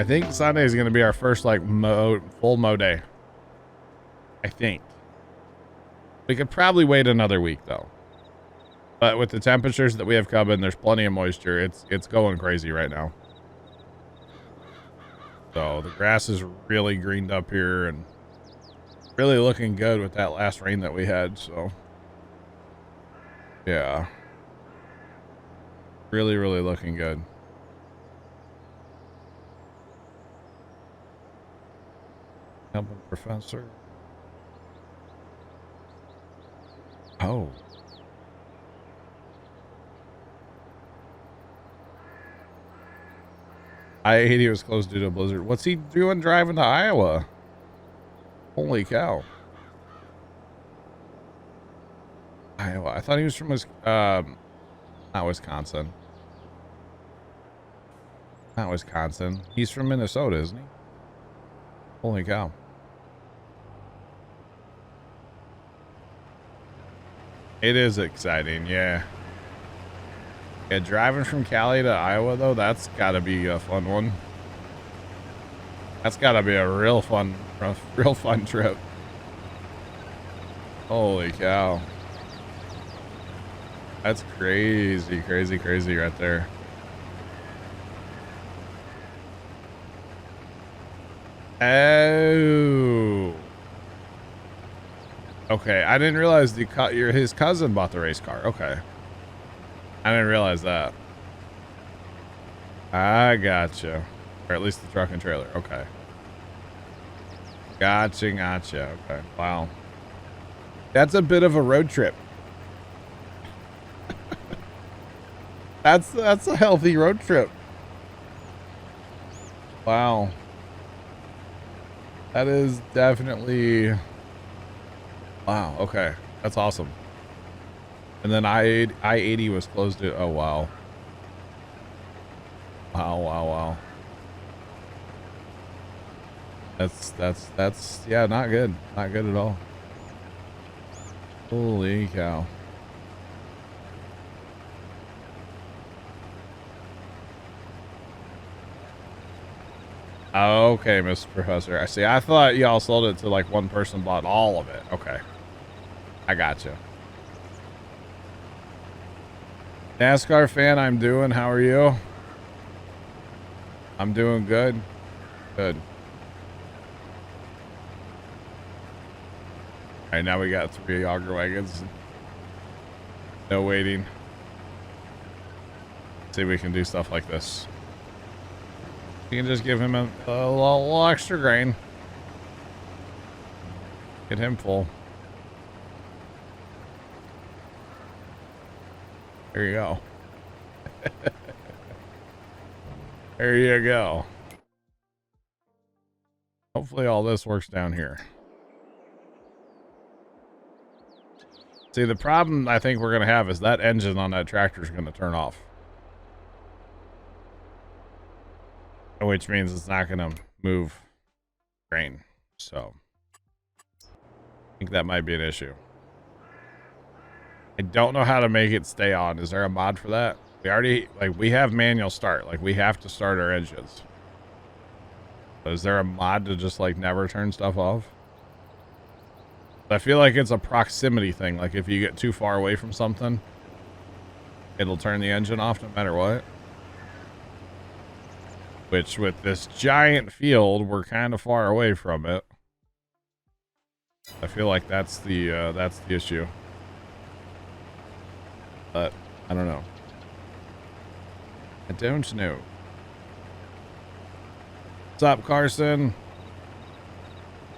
I think Sunday is going to be our first like full mow day. I think. We could probably wait another week though. But with the temperatures that we have coming, there's plenty of moisture. It's going crazy right now. So the grass is really greened up here and really looking good with that last rain that we had. So yeah, really, really looking good. Helping professor. Oh. I-80 was closed due to a blizzard. What's he doing driving to Iowa? Holy cow. Iowa. I thought he was from not Wisconsin. Not Wisconsin. He's from Minnesota, isn't he? Holy cow. It is exciting, yeah. Yeah, driving from Cali to Iowa, though, that's got to be a fun one. That's got to be a real fun trip. Holy cow. That's crazy, crazy, crazy right there. Oh. Okay, I didn't realize his cousin bought the race car. Okay. I didn't realize that. I gotcha. Or at least the truck and trailer. Okay. Gotcha. Okay. Wow. That's a bit of a road trip. That's a healthy road trip. Wow. That is definitely... Wow. Okay. That's awesome. And then I-80 was closed to, oh wow. Wow. That's yeah, not good. Not good at all. Holy cow. Okay, Mr. Professor. I see. I thought y'all sold it to like one person bought all of it. Okay. I gotcha. NASCAR fan, I'm doing. How are you? I'm doing good. Good. All right, now we got 3 auger wagons. No waiting. See if we can do stuff like this. You can just give him a little extra grain. Get him full. There you go. There you go. Hopefully all this works down here. See, the problem I think we're going to have is that engine on that tractor is going to turn off. Which means it's not going to move grain. So, I think that might be an issue. I don't know how to make it stay on. Is there a mod for that? We have manual start. Like, we have to start our engines. But is there a mod to just, like, never turn stuff off? I feel like it's a proximity thing. Like, if you get too far away from something, it'll turn the engine off no matter what. Which, with this giant field, we're kind of far away from it. I feel like that's the issue. But I don't know. I don't know. What's up, Carson?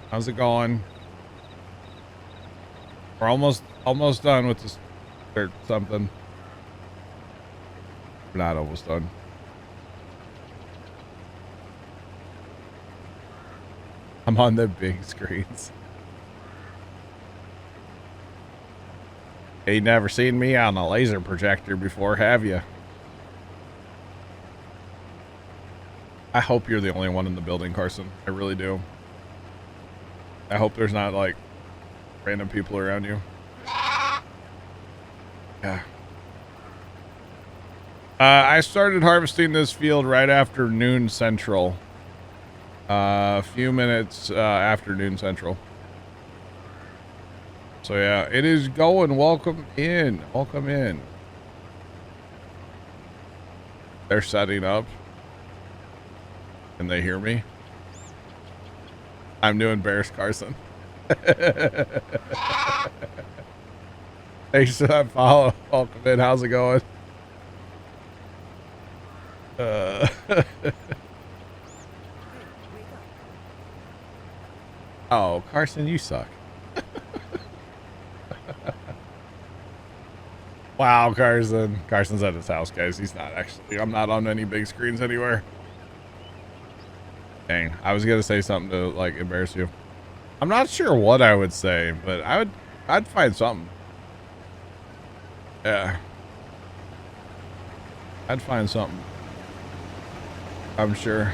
How's it going? We're almost done with this or something. We're not almost done. I'm on the big screens. You never seen me on a laser projector before, have you? I hope you're the only one in the building, Carson. I really do. I hope there's not, like, random people around you. Yeah. I started harvesting this field right after noon central. A few minutes afternoon central. So yeah, it is going. Welcome in. Welcome in. They're setting up. Can they hear me? I'm doing Bears Carson. Thanks for that follow. Welcome in. How's it going? Oh, Carson, you suck. Wow, Carson. Carson's at his house, guys. He's not actually. I'm not on any big screens anywhere. Dang, I was gonna say something to like embarrass you. I'm not sure what I would say, but I'd find something. Yeah. I'd find something. I'm sure.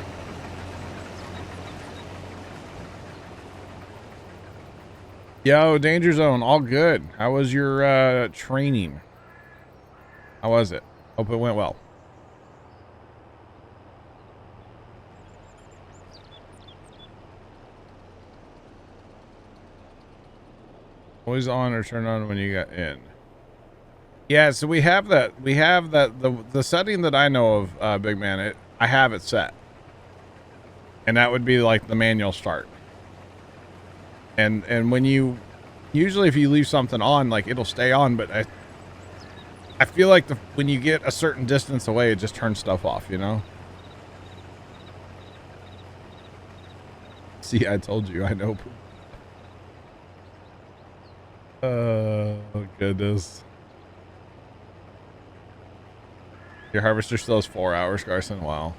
Yo, Danger Zone, all good. How was your training? How was it? Hope it went well. Always on or turn on when you get in. Yeah, so we have that. The setting that I know of, Big Man. I have it set, and that would be like the manual start. And when you usually if you leave something on, like it'll stay on, but I feel like when you get a certain distance away, it just turns stuff off, you know? See, I told you, I know. Oh, goodness. Your harvester still has 4 hours, Carson? Wow.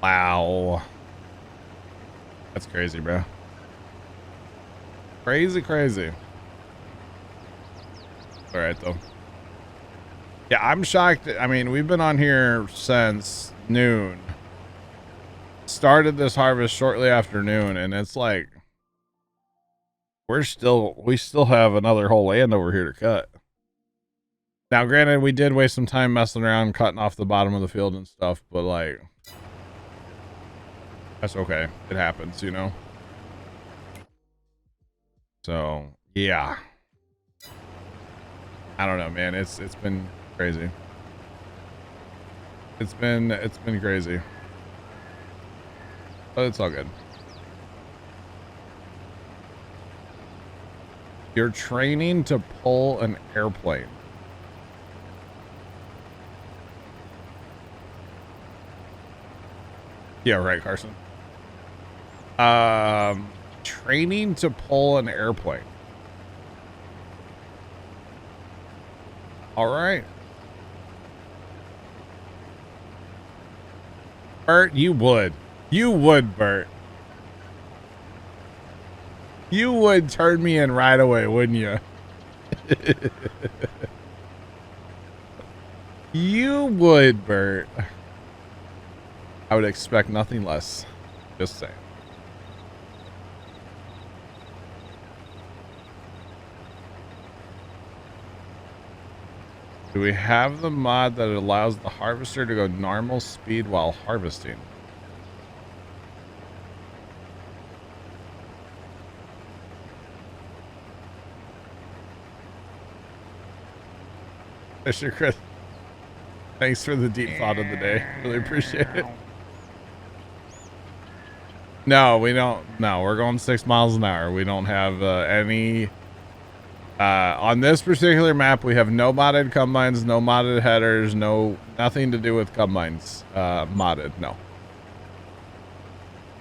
Wow. That's crazy, bro. Crazy. All right, though. Yeah, I'm shocked. I mean, we've been on here since noon. Started this harvest shortly after noon, and it's like we still have another whole land over here to cut. Now, granted, we did waste some time messing around, cutting off the bottom of the field and stuff, but like that's okay. It happens, you know. So yeah, I don't know, man. It's been crazy. It's been crazy, but it's all good. You're training to pull an airplane. Yeah, right, Carson. Training to pull an airplane. All right. Bert, you would. You would, Bert. You would turn me in right away, wouldn't you? You would, Bert. I would expect nothing less. Just saying. Do we have the mod that allows the harvester to go normal speed while harvesting? Fisher Chris, thanks for the deep thought of the day. Really appreciate it. No, we don't. No, we're going 6 miles an hour. We don't have any. On this particular map, we have no modded combines, no modded headers, nothing to do with combines modded. No,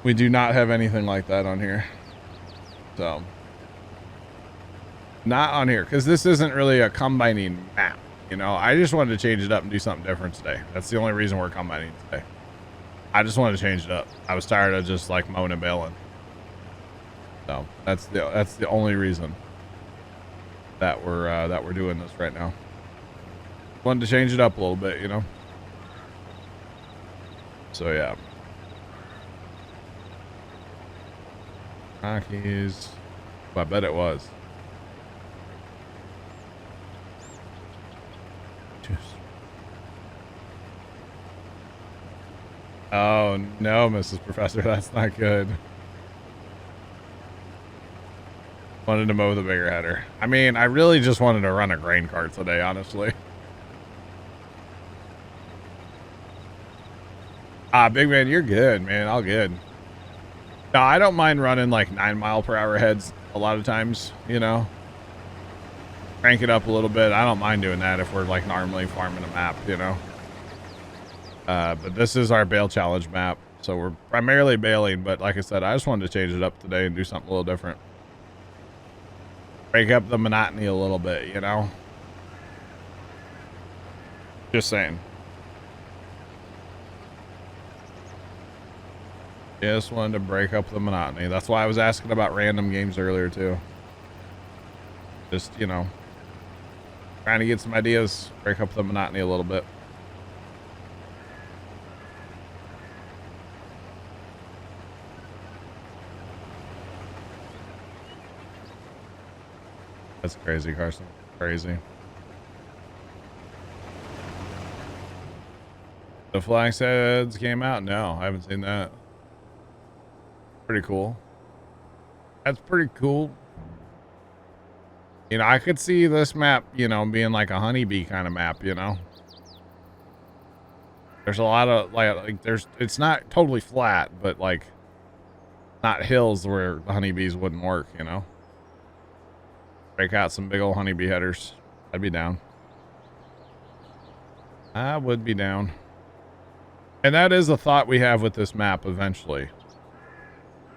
we do not have anything like that on here. So, not on here because this isn't really a combining map. You know, I just wanted to change it up and do something different today. That's the only reason we're combining today. I just wanted to change it up. I was tired of just like mowing and bailing. So that's the only reason that we're doing this right now. Wanted to change it up a little bit, you know. So yeah. Rockies. Well, I bet it was. Oh, no, Mrs. Professor, that's not good. Wanted to mow the bigger header. I mean, I really just wanted to run a grain cart today, honestly. Big man, you're good, man. All good. No, I don't mind running like 9-mile-per-hour heads a lot of times, you know. Crank it up a little bit. I don't mind doing that if we're like normally farming a map, you know. But this is our bale challenge map, so we're primarily baling, but like I said, I just wanted to change it up today and do something a little different. Break up the monotony a little bit, you know. Just saying. Just wanted to break up the monotony. That's why I was asking about random games earlier too. Just, you know, trying to get some ideas, break up the monotony a little bit. That's crazy, Carson. Crazy. The Flying Seds came out? No, I haven't seen that. Pretty cool. That's pretty cool. You know, I could see this map, you know, being like a honeybee kind of map, you know. There's a lot of like it's not totally flat, but like not hills where the honeybees wouldn't work, you know. Break out some big old honeybee headers. I'd be down. I would be down. And that is the thought we have with this map eventually.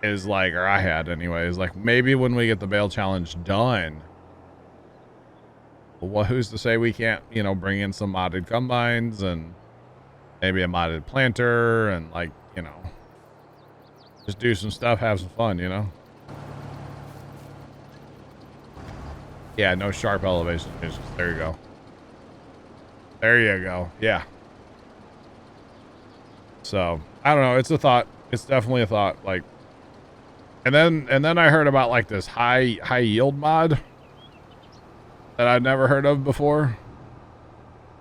Is like, or I had anyways, like maybe when we get the bale challenge done, well, who's to say we can't, you know, bring in some modded combines and maybe a modded planter and like, you know, just do some stuff, have some fun, you know? Yeah, no sharp elevation changes. There you go. There you go. Yeah. So, I don't know. It's a thought. It's definitely a thought. Like, and then I heard about like this high yield mod that I'd never heard of before.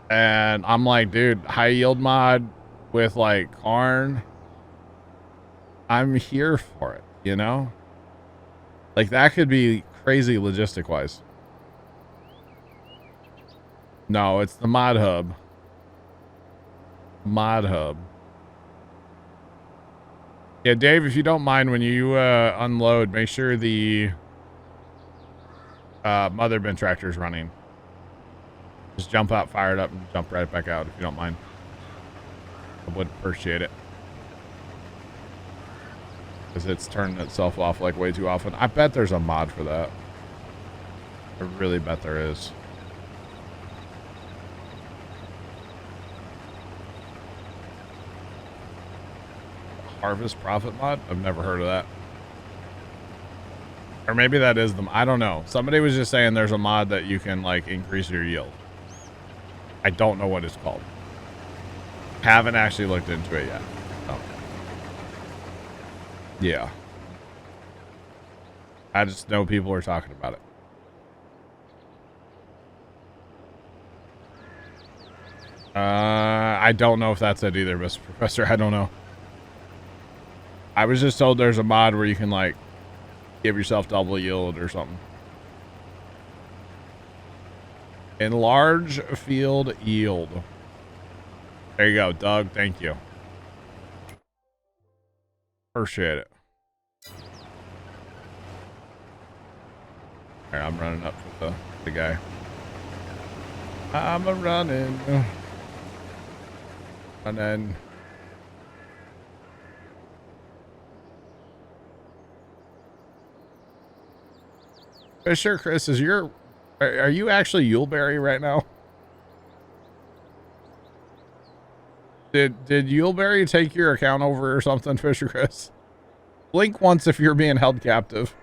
And I'm like, dude, high yield mod with like corn. I'm here for it, you know? Like that could be crazy logistic wise. No, it's the mod hub. Mod hub. Yeah, Dave, if you don't mind, when you unload, make sure the mother bin tractor is running. Just jump out, fire it up, and jump right back out if you don't mind. I would appreciate it. Because it's turning itself off like way too often. I bet there's a mod for that. I really bet there is. Harvest profit mod? I've never heard of that. Or maybe that is the, I don't know. Somebody was just saying there's a mod that you can like increase your yield. I don't know what it's called. Haven't actually looked into it yet. So. Yeah. I just know people are talking about it. I don't know if that's it either, Mr. Professor. I don't know. I was just told there's a mod where you can like give yourself double yield or something. Enlarge field yield. There you go, Doug. Thank you. Appreciate it. All right, I'm running up with the guy. I'm a running. And then Fisher, Chris, is your are you actually Yuleberry right now? Did Yuleberry take your account over or something, Fisher Chris? Blink once if you're being held captive.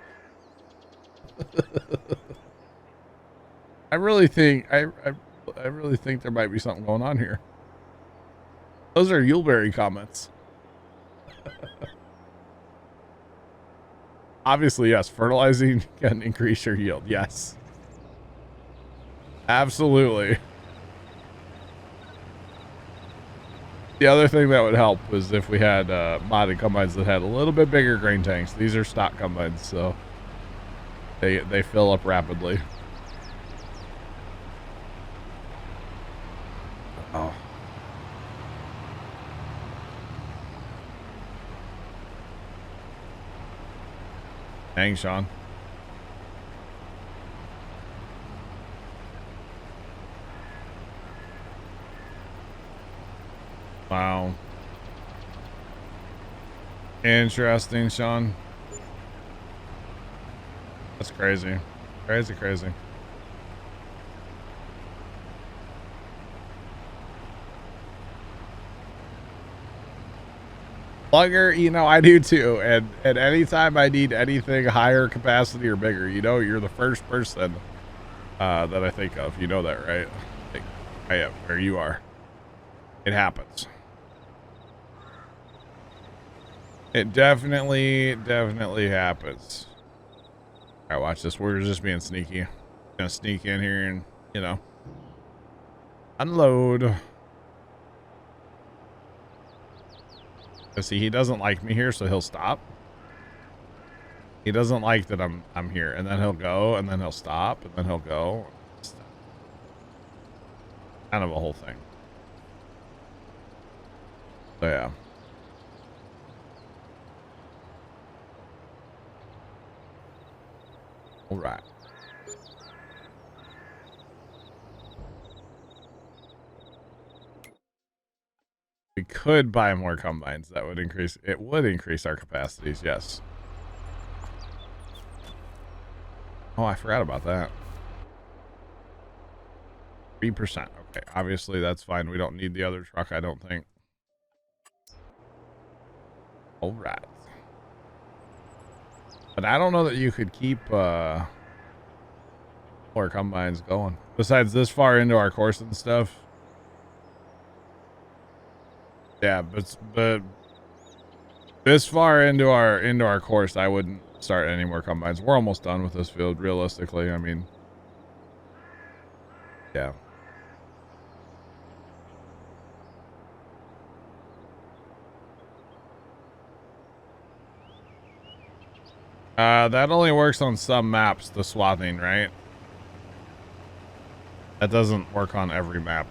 I really think I really think there might be something going on here. Those are Yuleberry comments. Obviously, yes. Fertilizing can increase your yield. Yes. Absolutely. The other thing that would help was if we had modded combines that had a little bit bigger grain tanks. These are stock combines, so they fill up rapidly. Oh. Dang, Sean. Wow. Interesting, Sean. That's crazy. Crazy, crazy. Plugger, you know, I do too. And anytime I need anything higher capacity or bigger, you know, you're the first person that I think of. You know that, right? Like, I am where you are. It happens. It definitely happens. All right, watch this. We're just being sneaky. Gonna sneak in here and, you know, unload. See, he doesn't like me here, so he'll stop. He doesn't like that I'm here, and then he'll go, and then he'll stop, and then he'll go. Kind of a whole thing. So yeah. All right. We could buy more combines. That would increase. It would increase our capacities. Yes. Oh, I forgot about that. 3%. Okay. Obviously, that's fine. We don't need the other truck, I don't think. All right. But I don't know that you could keep more combines going. Besides this far into our course and stuff. Yeah, but this far into our course, I wouldn't start any more combines. We're almost done with this field, realistically. I mean, yeah. That only works on some maps, the swathing, right? That doesn't work on every map.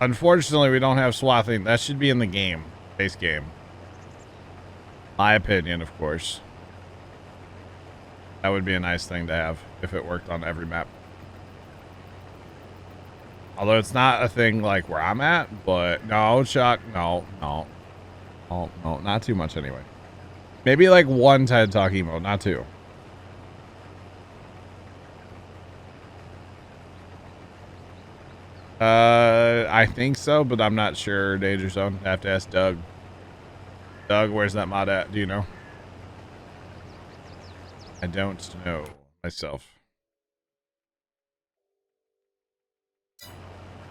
Unfortunately, we don't have swathing. That should be in the game, base game. My opinion, of course. That would be a nice thing to have if it worked on every map. Although it's not a thing like where I'm at, but no, Chuck, no, not too much anyway. Maybe like one TED Talk emote, not two. I think so, but I'm not sure. Danger Zone. I have to ask Doug. Doug, where's that mod at? Do you know? I don't know myself.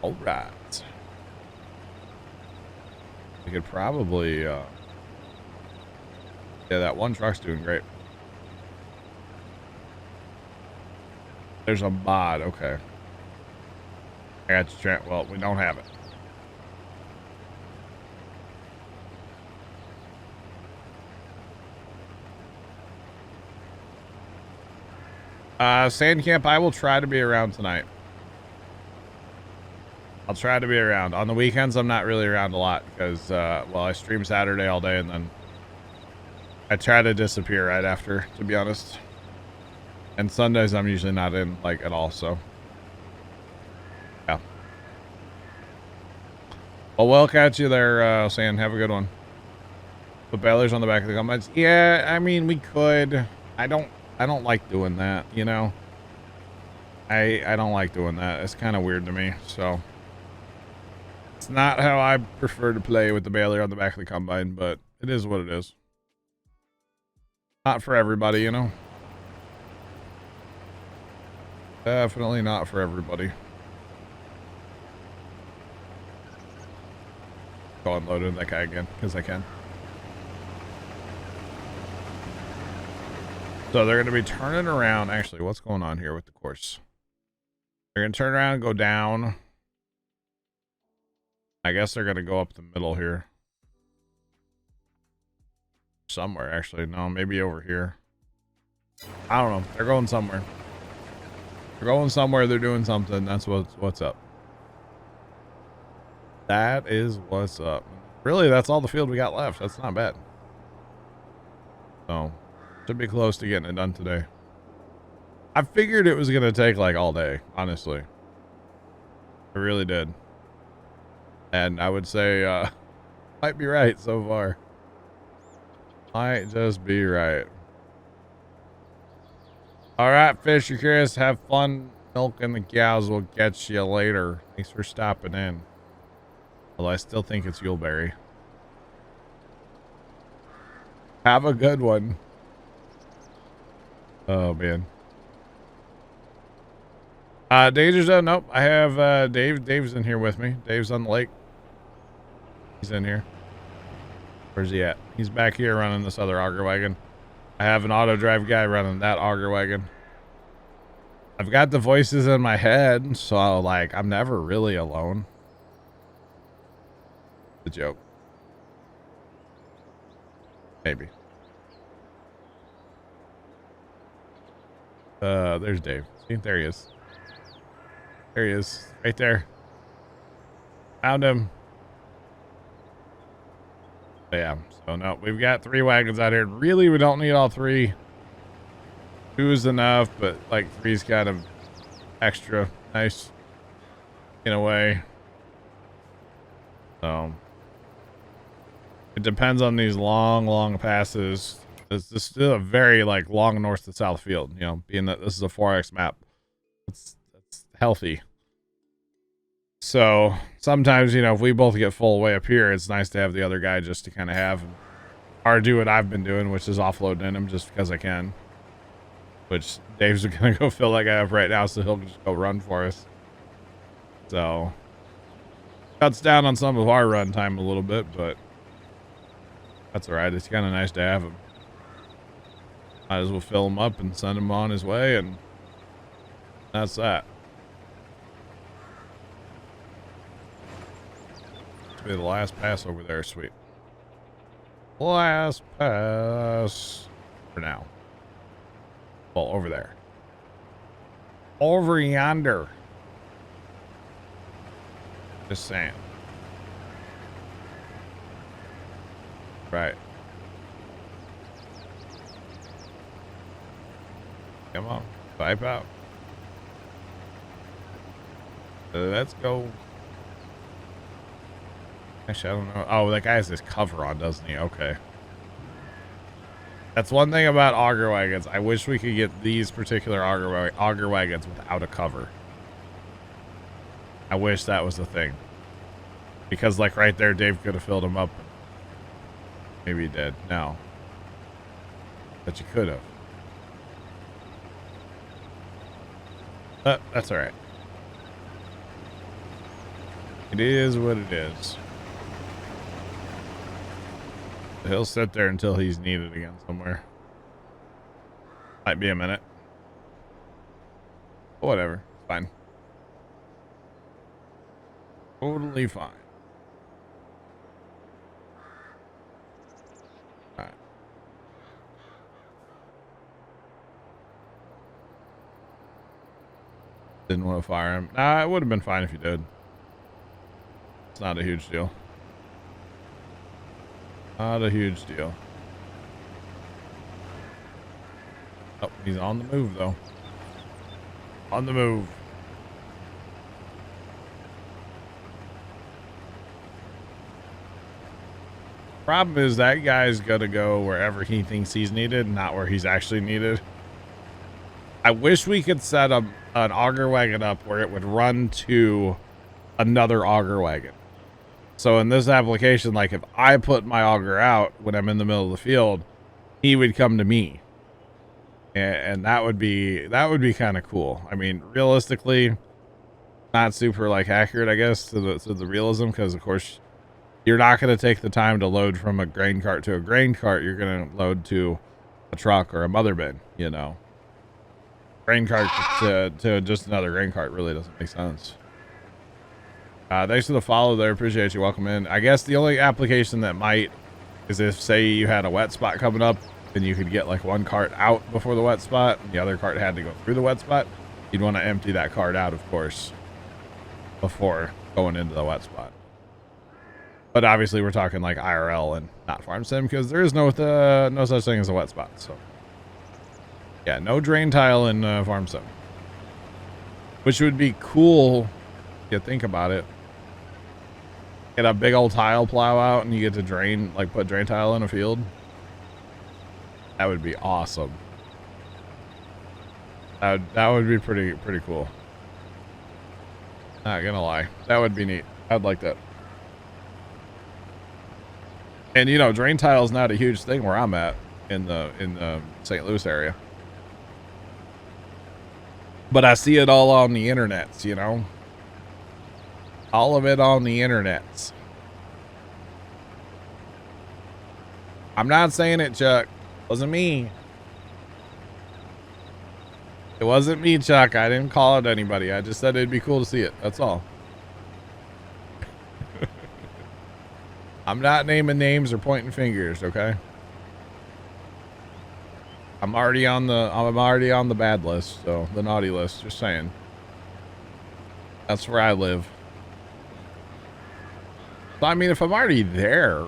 All right. We could probably, yeah, that one truck's doing great. There's a mod. Okay. I got you, Trent. Well, we don't have it. Sand camp, I will try to be around tonight. I'll try to be around. On the weekends, I'm not really around a lot because, well, I stream Saturday all day and then I try to disappear right after, to be honest. And Sundays, I'm usually not in, like, at all, so. Yeah. Well, we'll catch you there, Sand. Have a good one. Put bailers on the back of the combines. Yeah, I mean, we could. I don't like doing that, you know? I don't like doing that. It's kind of weird to me, so. It's not how I prefer to play with the baler on the back of the combine, but it is what it is. Not for everybody, you know? Definitely not for everybody. Go unload in that guy again, because I can. So they're going to be turning around. Actually, what's going on here with the course? They're going to turn around and go down. I guess they're gonna go up the middle here. Somewhere, actually. No, maybe over here. I don't know. They're going somewhere. They're going somewhere. They're doing something. That's what's up. That is what's up. Really, that's all the field we got left. That's not bad. So, should be close to getting it done today. I figured it was going to take like all day, honestly. I really did. And I would say, might be right so far. Might just be right. All right, fish, you're curious. Have fun milking the cows. We'll catch you later. Thanks for stopping in. Although I still think it's Yuleberry. Have a good one. Oh, man. Danger Zone. Nope. I have Dave. Dave's in here with me. Dave's on the lake. He's in here. Where's he at? He's back here running this other auger wagon. I have an auto drive guy running that auger wagon. I've got the voices in my head, so like I'm never really alone. The joke. Maybe. There's Dave. See, there he is. There he is. Right there. Found him. Yeah, so no, we've got 3 wagons out here. Really, we don't need all 3. 2 is enough, but like 3's kind of extra nice in a way. So it depends on these long passes. This is still a very like long north to south field, you know, being that this is a 4X map. It's healthy. So sometimes, you know, if we both get full way up here, it's nice to have the other guy just to kind of have or do what I've been doing, which is offloading him just because I can. Which Dave's gonna go fill that guy up right now, so he'll just go run for us. So cuts down on some of our run time a little bit, but that's all right. It's kind of nice to have him. Might as well fill him up and send him on his way, and that's that. Be the last pass over there. Sweet. Last pass for now. Well, over there. Over yonder. Just saying. Right. Come on. Pipe out. Let's go. Actually, I don't know. Oh, that guy has his cover on, doesn't he? Okay. That's one thing about auger wagons. I wish we could get these particular auger wagons without a cover. I wish that was the thing. Because, like, right there, Dave could have filled him up. Maybe he did. No. But you could have. That's alright. It is what it is. He'll sit there until he's needed again somewhere. Might be a minute. Whatever. It's fine. Totally fine. Alright. Didn't want to fire him. Nah, it would have been fine if you did. It's not a huge deal. Not a huge deal. Oh, he's on the move, though. On the move. Problem is that guy's got to go wherever he thinks he's needed, not where he's actually needed. I wish we could set an auger wagon up where it would run to another auger wagon. So in this application, like if I put my auger out when I'm in the middle of the field, he would come to me. And that would be kind of cool. I mean, realistically, not super like accurate, I guess, to the realism, because of course you're not going to take the time to load from a grain cart to a grain cart. You're going to load to a truck or a mother bin, you know. Grain cart to just another grain cart really doesn't make sense. Thanks for the follow there. Appreciate you. Welcome in. I guess the only application that might is if, say, you had a wet spot coming up and you could get like one cart out before the wet spot and the other cart had to go through the wet spot. You'd want to empty that cart out, of course, before going into the wet spot. But obviously we're talking like IRL and not farm sim because there is no such thing as a wet spot. So yeah, no drain tile in farm sim, which would be cool if you think about it. Get a big old tile plow out and you get to drain, like put drain tile in a field. That would be awesome. That would be pretty cool. Not gonna lie, that would be neat. I'd like that. And you know, drain tile is not a huge thing where I'm at in the St. Louis area. But I see it all on the internets, you know. All of it on the internets. I'm not saying it, Chuck. Wasn't me. It wasn't me, Chuck. I didn't call it anybody. I just said it'd be cool to see it. That's all. I'm not naming names or pointing fingers, okay? I'm already on the bad list, so the naughty list, just saying. That's where I live. So I mean, if I'm already there,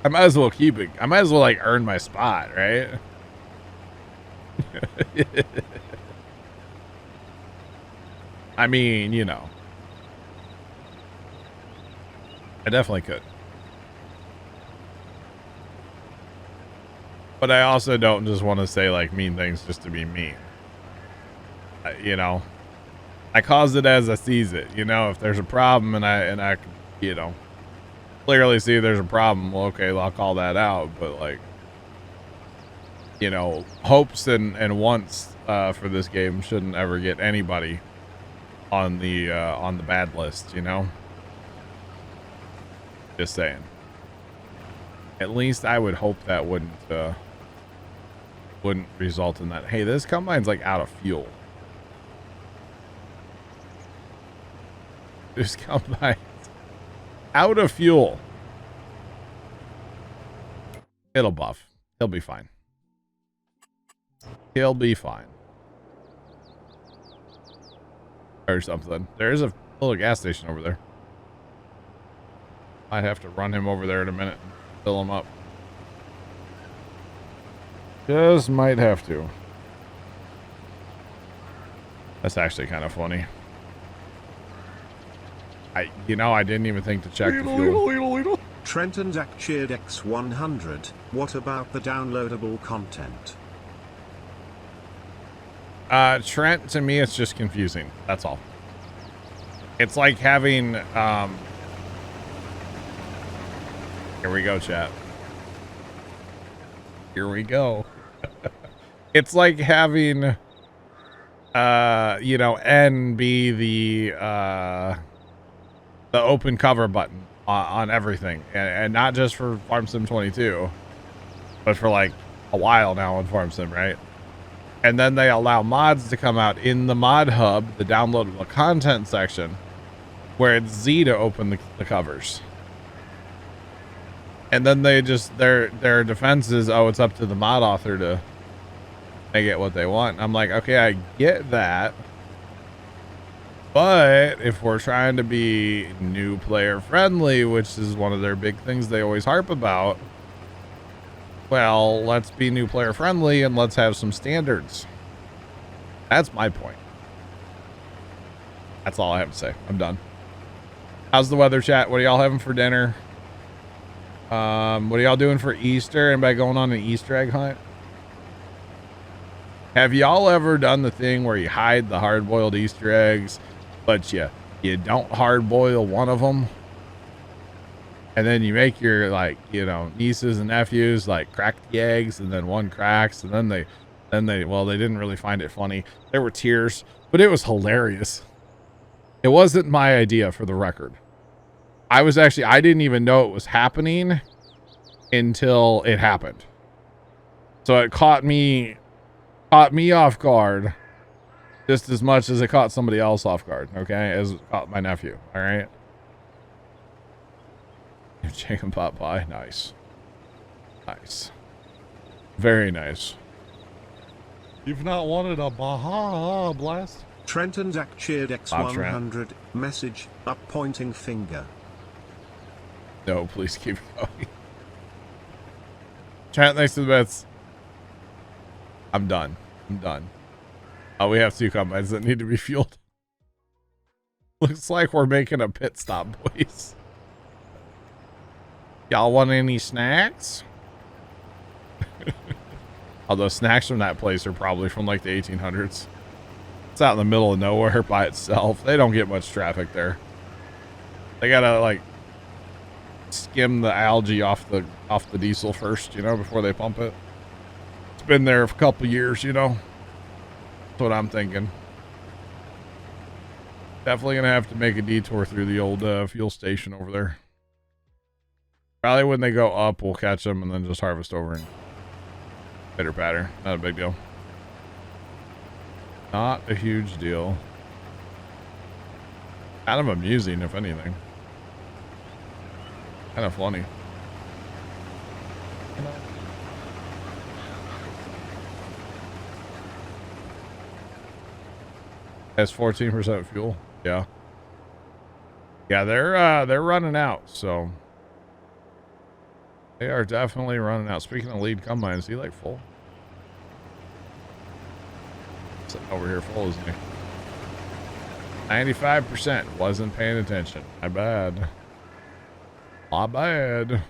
I might as well keep it. I might as well like earn my spot, right? I mean, you know. I definitely could. But I also don't just want to say like mean things just to be mean. You know, I cause it as I sees it. You know, if there's a problem and I you know, clearly see there's a problem, well, okay, well, I'll call that out. But like, you know, hopes and wants for this game shouldn't ever get anybody on the bad list. You know. Just saying. At least I would hope that wouldn't result in that. Hey, this combine's like out of fuel. This combine's out of fuel. It'll buff. He'll be fine. He'll be fine. Or something. There's a little gas station over there. I'd have to run him over there in a minute and fill him up. Just might have to. That's actually kind of funny. I didn't even think to check the fuel. Trent and Zach cheered X100. What about the downloadable content? Trent, to me, it's just confusing. That's all. It's like having, here we go, chat. Here we go. It's like having, you know, N be the open cover button on everything. And not just for Farm Sim 22, but for like a while now on Farm Sim, right? And then they allow mods to come out in the mod hub, the downloadable content section, where it's Z to open the covers. And then they just, their defense is, oh, it's up to the mod author to make it what they want. And I'm like, okay, I get that. But if we're trying to be new player friendly, which is one of their big things they always harp about, well, let's be new player friendly and let's have some standards. That's my point. That's all I have to say. I'm done. How's the weather, chat? What are y'all having for dinner? What are y'all doing for Easter? Anybody going on an Easter egg hunt? Have y'all ever done the thing where you hide the hard-boiled Easter eggs, but you don't hard-boil one of them? And then you make your, like, you know, nieces and nephews, like, crack the eggs, and then one cracks, and then they, well, they didn't really find it funny. There were tears, but it was hilarious. It wasn't my idea, for the record. I didn't even know it was happening until it happened. So it caught me off guard. Just as much as it caught somebody else off guard, okay? As it caught my nephew, all right? Chicken pot pie, nice. Nice. Very nice. You've not wanted a Baja Blast? Trent and Zach cheered X100. Message, up pointing finger. No, please keep going. Trent, thanks for the bets. I'm done. I'm done. Oh, we have 2 combines that need to be fueled. Looks like we're making a pit stop, boys. Y'all want any snacks? Although snacks from that place are probably from like the 1800s. It's out in the middle of nowhere by itself. They don't get much traffic there. They gotta like skim the algae off the diesel first, you know, before they pump it. It's been there for a couple years, you know. That's what I'm thinking. Definitely gonna have to make a detour through the old fuel station over there. Probably when they go up, we'll catch them and then just harvest over and pitter patter. Not a big deal. Not a huge deal. Kind of amusing, if anything. Kind of funny. Has 14% fuel. Yeah. Yeah, they're running out, so they are definitely running out. Speaking of lead combines, is he like full? Sitting over here full, isn't he? 95%. Wasn't paying attention. My bad. My bad.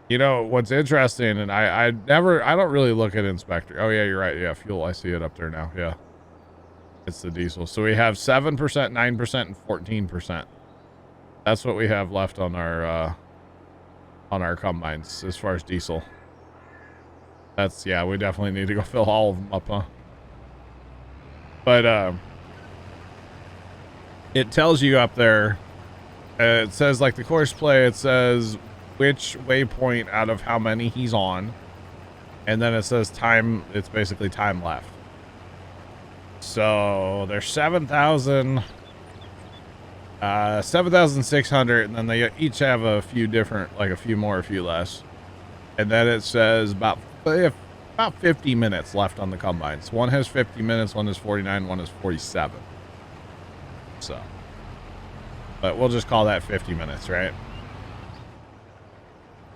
You know, what's interesting, and I don't really look at inspector. Oh yeah, you're right. Yeah, fuel. I see it up there now. Yeah. It's the diesel. So we have 7%, 9%, and 14%. That's what we have left on our combines as far as diesel. That's, yeah, we definitely need to go fill all of them up, huh? But it tells you up there, it says like the course play, it says which waypoint out of how many he's on, and then it says time. It's basically time left. So there's 7,600, and then they each have a few different, like a few more, a few less. And then it says about 50 minutes left on the combines. One has 50 minutes, one has 49, one has 47. So, but we'll just call that 50 minutes, right?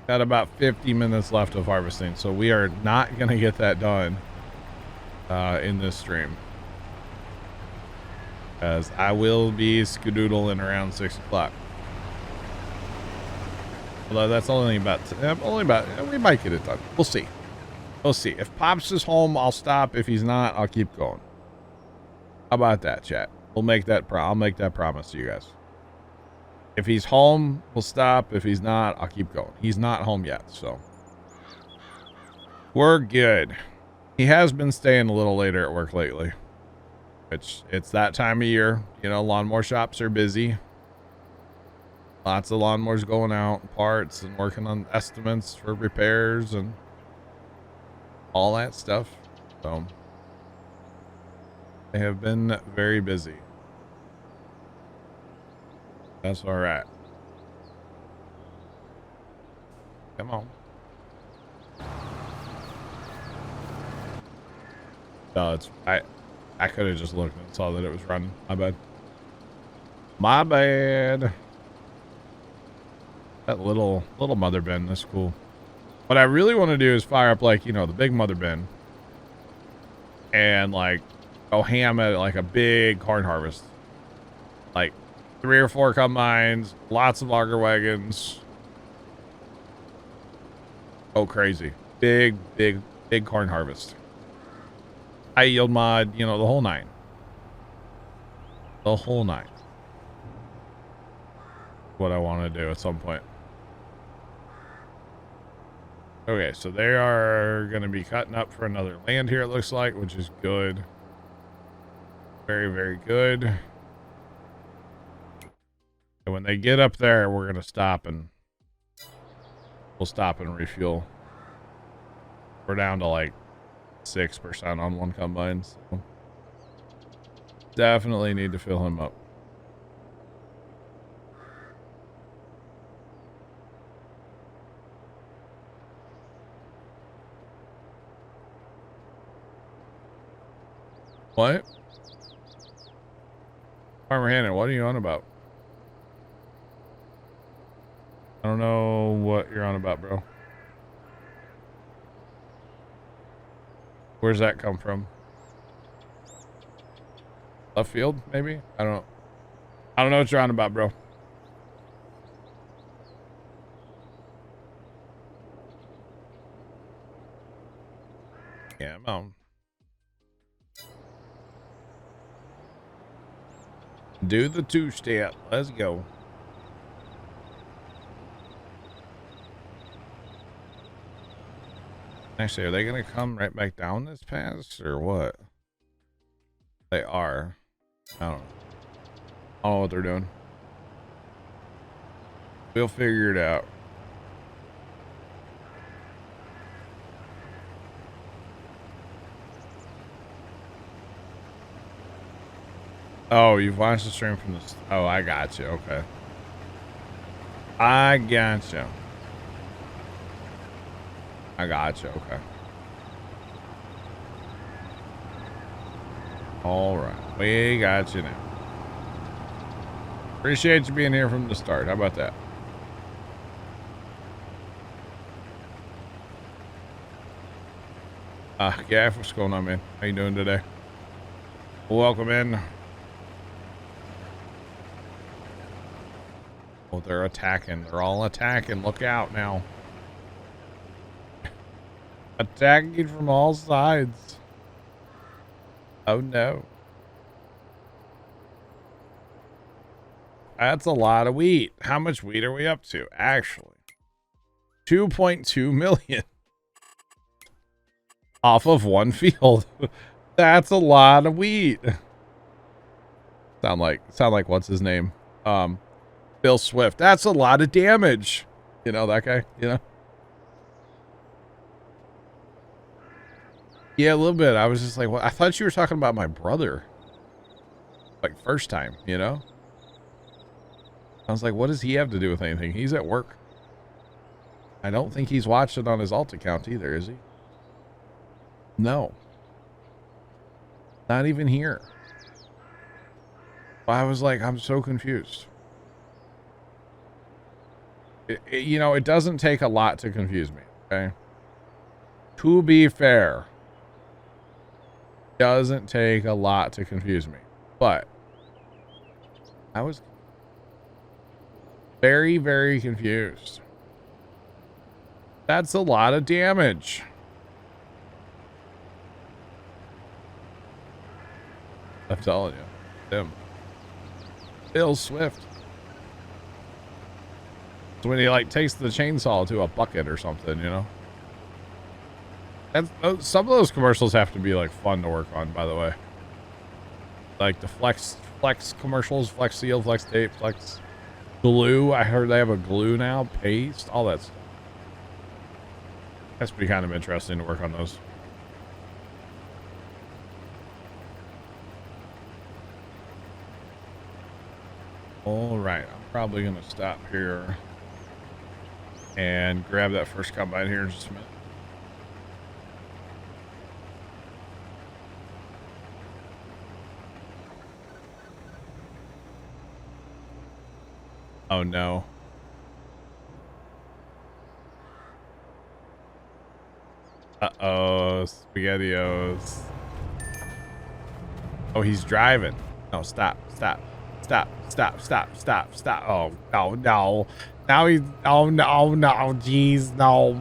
Got about 50 minutes left of harvesting, so we are not going to get that done in this stream. As I will be skedoodling around 6 o'clock. Although that's only about, we might get it done. We'll see. We'll see. If Pops is home, I'll stop. If he's not, I'll keep going. How about that, chat? We'll make that, I'll make that promise to you guys. If he's home, we'll stop. If he's not, I'll keep going. He's not home yet, so. We're good. He has been staying a little later at work lately. It's that time of year, you know, lawnmower shops are busy. Lots of lawnmowers going out, parts, and working on estimates for repairs and all that stuff. So they have been very busy. That's all right. Come on. No, it's I could have just looked and saw that it was running. My bad. My bad. That little mother bin, that's cool. What I really want to do is fire up, like, you know, the big mother bin. And, like, go ham at, like, a big corn harvest. Like, 3 or 4 combines, lots of auger wagons. Oh, crazy. Big corn harvest. High yield mod, you know, the whole 9. The whole 9. What I want to do at some point. Okay, so they are going to be cutting up for another land here, it looks like, which is good. Very, very good. And when they get up there, we're going to stop and we'll stop and refuel. We're down to like 6% on one combine. So Definitely need to fill him up. What? Farmer Hannon, what are you on about? I don't know what you're on about, bro. Where's that come from? Left field, maybe? I don't know what you're on about, bro. Yeah, I'm on. Do the two-step. Let's go. Actually, are they going to come right back down this pass or what? They are. I don't know what they're doing. We'll figure it out. Oh, you've watched the stream from this. Oh, I got you. Okay. I got you. I got you. Okay. All right. We got you now. Appreciate you being here from the start. How about that? Yeah, what's going on, man? How you doing today? Welcome in. Oh, they're attacking. They're all attacking. Look out now. Attacking from all sides. Oh, no. That's a lot of wheat. How much wheat are we up to? Actually, 2.2 million. Off of one field. That's a lot of wheat. Sound like what's his name? Bill Swift. That's a lot of damage. You know that guy, you know? Yeah, a little bit. I was just like, well, I thought you were talking about my brother. Like first time, you know? I was like, what does he have to do with anything? He's at work. I don't think he's watched it on his alt account either, is he? No. Not even here. I was like, I'm so confused. You know, it doesn't take a lot to confuse me, okay? To be fair, doesn't take a lot to confuse me. But I was very, very confused. That's a lot of damage. I'm telling you. Him. Bill Swift. It's when he like takes the chainsaw to a bucket or something, you know? And some of those commercials have to be like fun to work on, by the way. Like the flex commercials, Flex Seal, Flex Tape, Flex Glue. I heard they have a glue now, paste, all that stuff. That's be kind of interesting to work on those. All right, I'm probably going to stop here and grab that first combine here in just a minute. Oh no. Uh-oh, SpaghettiOs. Oh, he's driving. No, stop. Oh, no. Now he's, oh, no, jeez, no.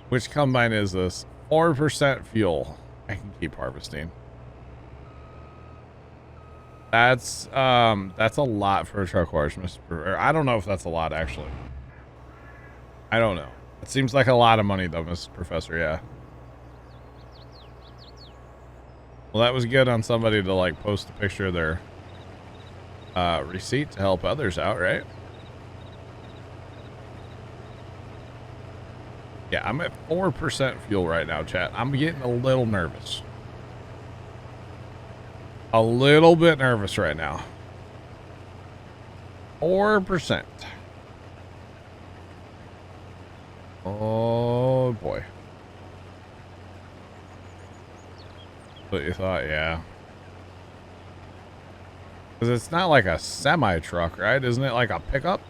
Which combine is this? 4% fuel. I can keep harvesting. That's a lot for a truck wash, Mr. I don't know if that's a lot, actually. I don't know. It seems like a lot of money, though, Mr. Professor, yeah. Well, that was good on somebody to, like, post a picture of their receipt to help others out, right? Yeah, I'm at 4% fuel right now, chat. I'm getting a little nervous. A little bit nervous right now. 4%. Oh boy. What you thought, yeah. Because it's not like a semi-truck, right? Isn't it like a pickup?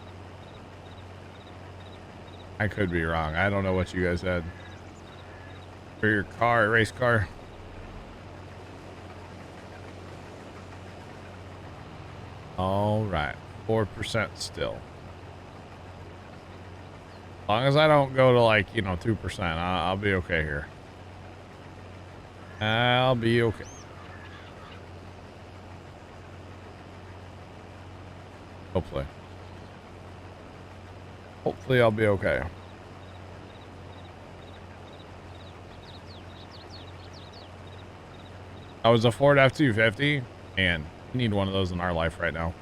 I could be wrong. I don't know what you guys had. For your car, race car. All right. 4% still. As long as I don't go to like, 2%, I'll be okay here. I'll be okay. Hopefully. Hopefully I'll be okay. I was a Ford F-250, and we need one of those in our life right now.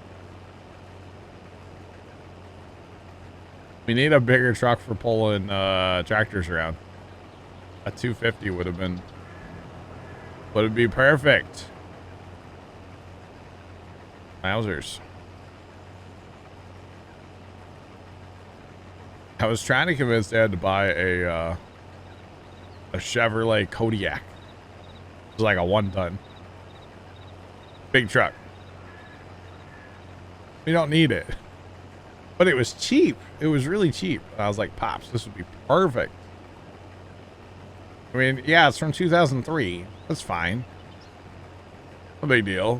We need a bigger truck for pulling tractors around. A 250 would be perfect. Wowzers. I was trying to convince Dad to buy a Chevrolet Kodiak. It was like a 1-ton. Big truck. We don't need it. But it was cheap. It was really cheap. I was like, Pops, this would be perfect. I mean, yeah, it's from 2003. That's fine. No big deal.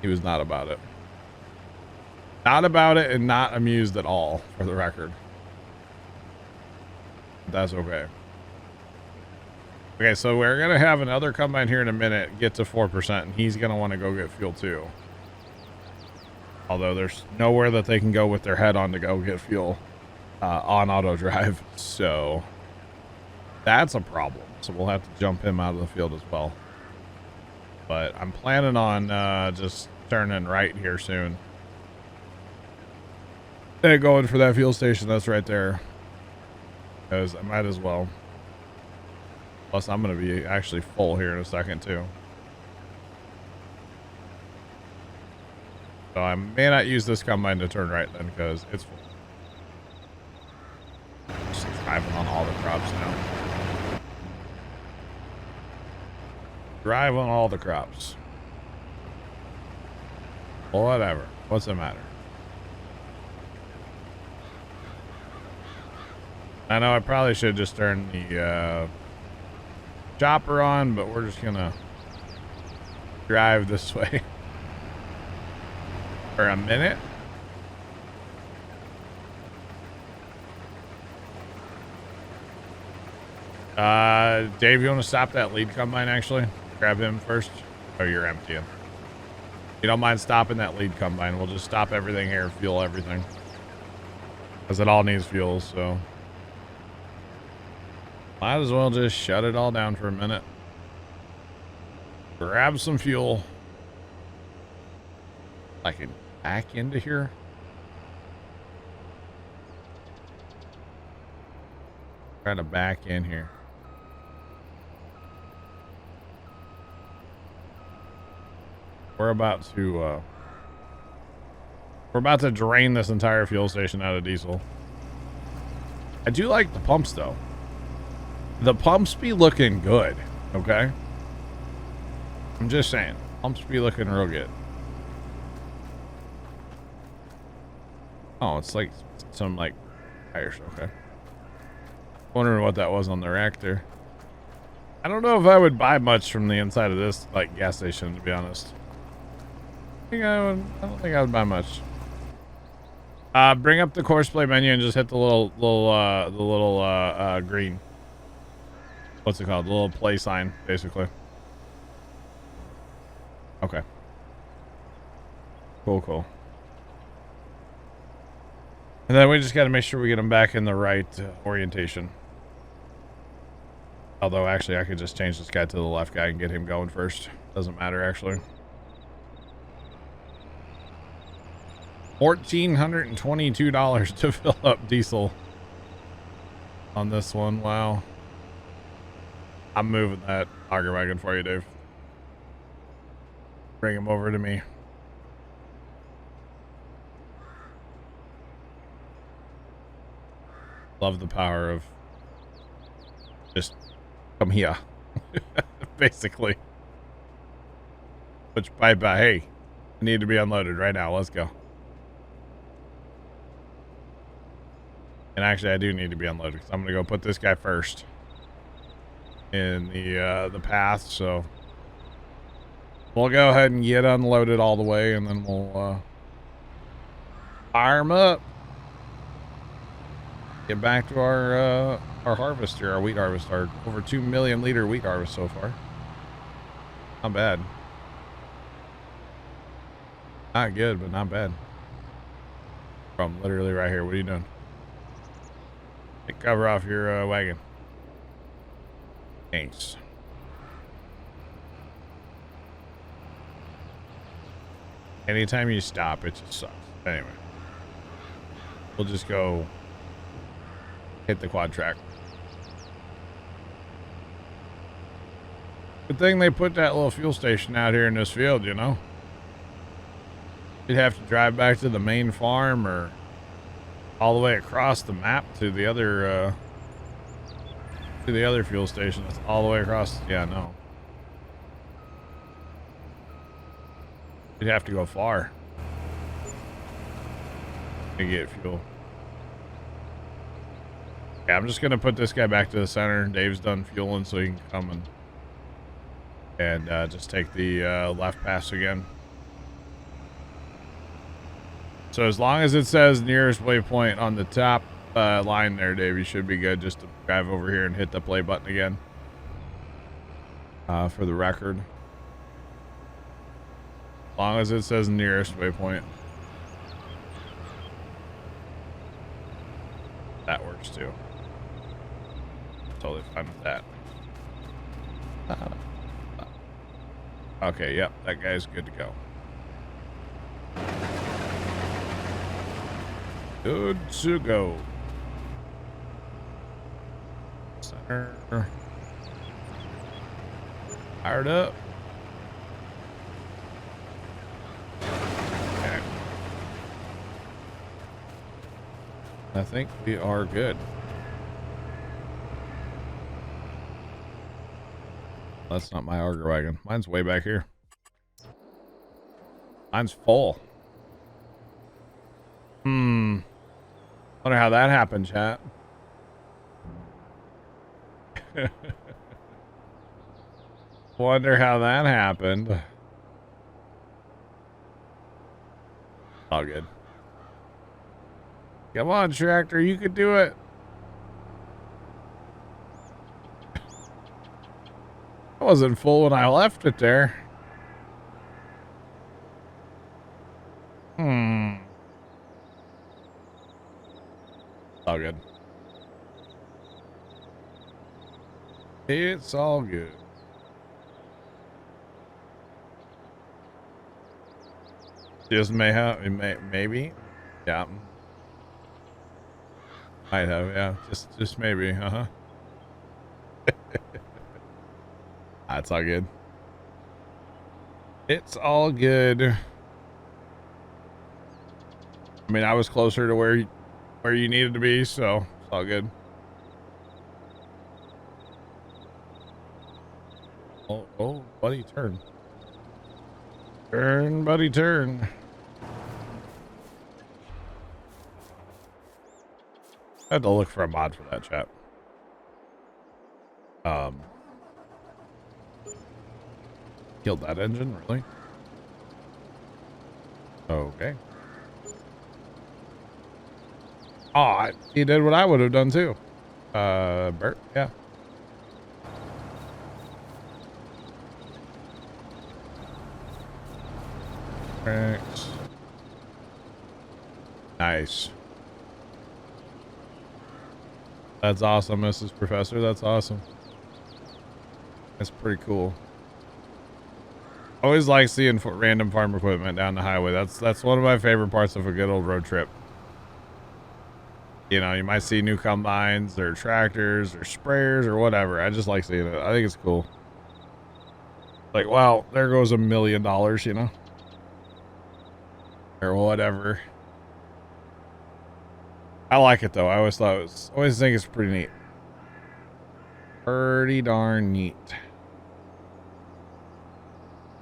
He was not about it. Not about it and not amused at all, for the record. But that's okay. Okay, so we're going to have another combine here in a minute, get to 4%, and he's going to want to go get fuel too. Although there's nowhere that they can go with their head on to go get fuel on auto drive. So that's a problem. So we'll have to jump him out of the field as well. But I'm planning on just turning right here soon. And going for that fuel station that's right there. Because I might as well. Plus I'm going to be actually full here in a second too. So I may not use this combine to turn right then because it's full. Just driving on all the crops now. Drive on all the crops. Whatever. What's the matter? I know I probably should just turn the chopper on, but we're just gonna drive this way for a minute. Dave, you want to stop that lead combine actually? Grab him first. Oh, you're emptying. You don't mind stopping that lead combine? We'll just stop everything here, fuel everything. Because it all needs fuel, so. Might as well just shut it all down for a minute. Grab some fuel. I can back into here. Try to back in here. We're about to drain this entire fuel station out of diesel. I do like the pumps though. The pumps be looking good, okay? I'm just saying, pumps be looking real good. Oh, it's like some like tires, okay. Wondering what that was on the rack there. I don't know if I would buy much from the inside of this like gas station, to be honest. I don't think I would buy much. Bring up the course play menu and just hit the little green. What's it called? The little play sign, basically. Okay. Cool. And then we just got to make sure we get them back in the right orientation. Although, actually, I could just change this guy to the left guy and get him going first. Doesn't matter, actually. $1,422 to fill up diesel. on this one. Wow. I'm moving that auger wagon for you, Dave. Bring him over to me. Love the power of just come here. Basically. Which bye, hey, I need to be unloaded right now. Let's go. And actually, I do need to be unloaded because I'm gonna go put this guy first in the path. So we'll go ahead and get unloaded all the way, and then we'll fire him up. Get back to our harvest here, our wheat harvest, our over 2 million liter wheat harvest so far. Not bad. Not good, but not bad. From literally right here. What are you doing? Take cover off your wagon. Thanks. Anytime you stop, it just sucks. Anyway, we'll just go hit the quad track. Good thing they put that little fuel station out here in this field, you know? You'd have to drive back to the main farm or all the way across the map to the other fuel station. That's all the way across. Yeah, no. You'd have to go far to get fuel. Yeah, I'm just gonna put this guy back to the center. Dave's done fueling, so he can come and just take the left pass again. So as long as it says nearest waypoint on the top line there, Dave, you should be good. Just to drive over here and hit the play button again for the record. As long as it says nearest waypoint. That works too. Totally fine with that. Okay, yep, that guy's good to go. Good to go. Center. Fired up. Okay. I think we are good. That's not my auger wagon. Mine's way back here. Mine's full. Wonder how that happened, chat. Wonder how that happened. All good. Come on, tractor, you could do it. I wasn't full when I left it there. All good. It's all good. Just may have, maybe, yeah. Might have, yeah. Just maybe, That's all good. It's all good. I mean, I was closer to where you needed to be, so it's all good. Oh, buddy, turn. Turn, buddy, turn. I had to look for a mod for that, chat. Killed that engine, really? Okay. Oh, he did what I would have done too. Bert, yeah. Thanks. Nice. That's awesome, Mrs. Professor. That's awesome. That's pretty cool. Always like seeing random farm equipment down the highway. That's one of my favorite parts of a good old road trip. You know, you might see new combines or tractors or sprayers or whatever. I just like seeing it. I think it's cool. Like, wow, there goes $1 million, you know? Or whatever. I like it though. I always think it's pretty neat. Pretty darn neat.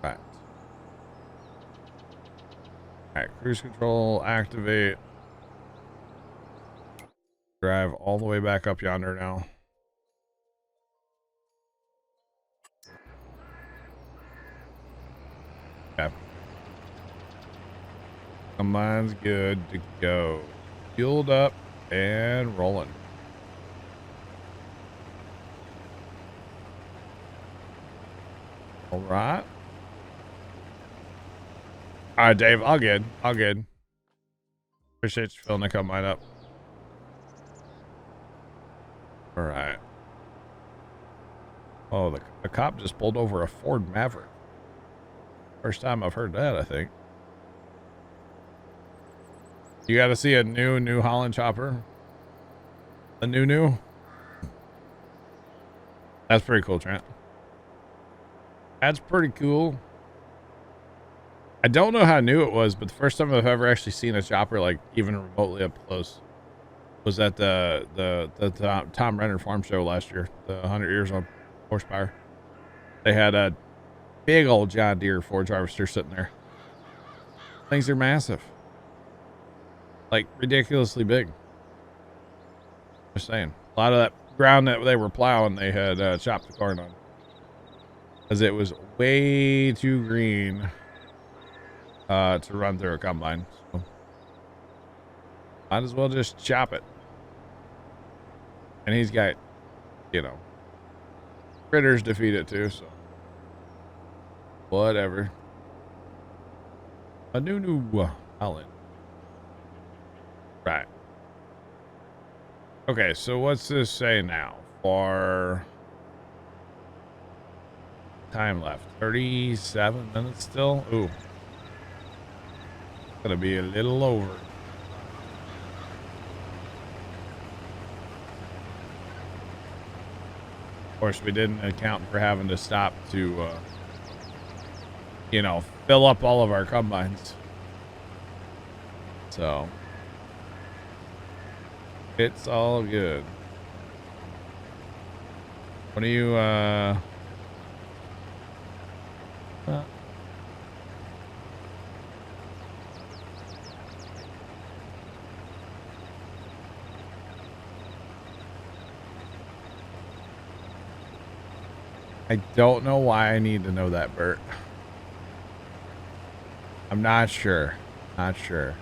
Right. Alright, cruise control, activate. Drive all the way back up yonder now. Okay. Combine's good to go. Fueled up and rolling. All right. All right, Dave. All good. All good. Appreciate you filling the combine up. All right. Oh, the cop just pulled over a Ford Maverick. First time I've heard that, I think. You got to see a New Holland chopper. A new. That's pretty cool, Trent. That's pretty cool. I don't know how new it was, but the first time I've ever actually seen a chopper, like even remotely up close, was at the Tom Renner Farm Show last year. The 100 years on horsepower. They had a big old John Deere Ford harvester sitting there. Things are massive, like ridiculously big. Just saying, a lot of that ground that they were plowing, they had chopped the corn on, because it was way too green to run through a combine. So might as well just chop it. And he's got, you know, critters to feed it too, so whatever. A new Holland. Right. Okay, so what's this say now? For time left, 37 minutes still. Ooh, gonna be a little over. Of course, we didn't account for having to stop to, you know, fill up all of our combines. So it's all good. What are you, I don't know why I need to know that, Bert. I'm not sure. Not sure.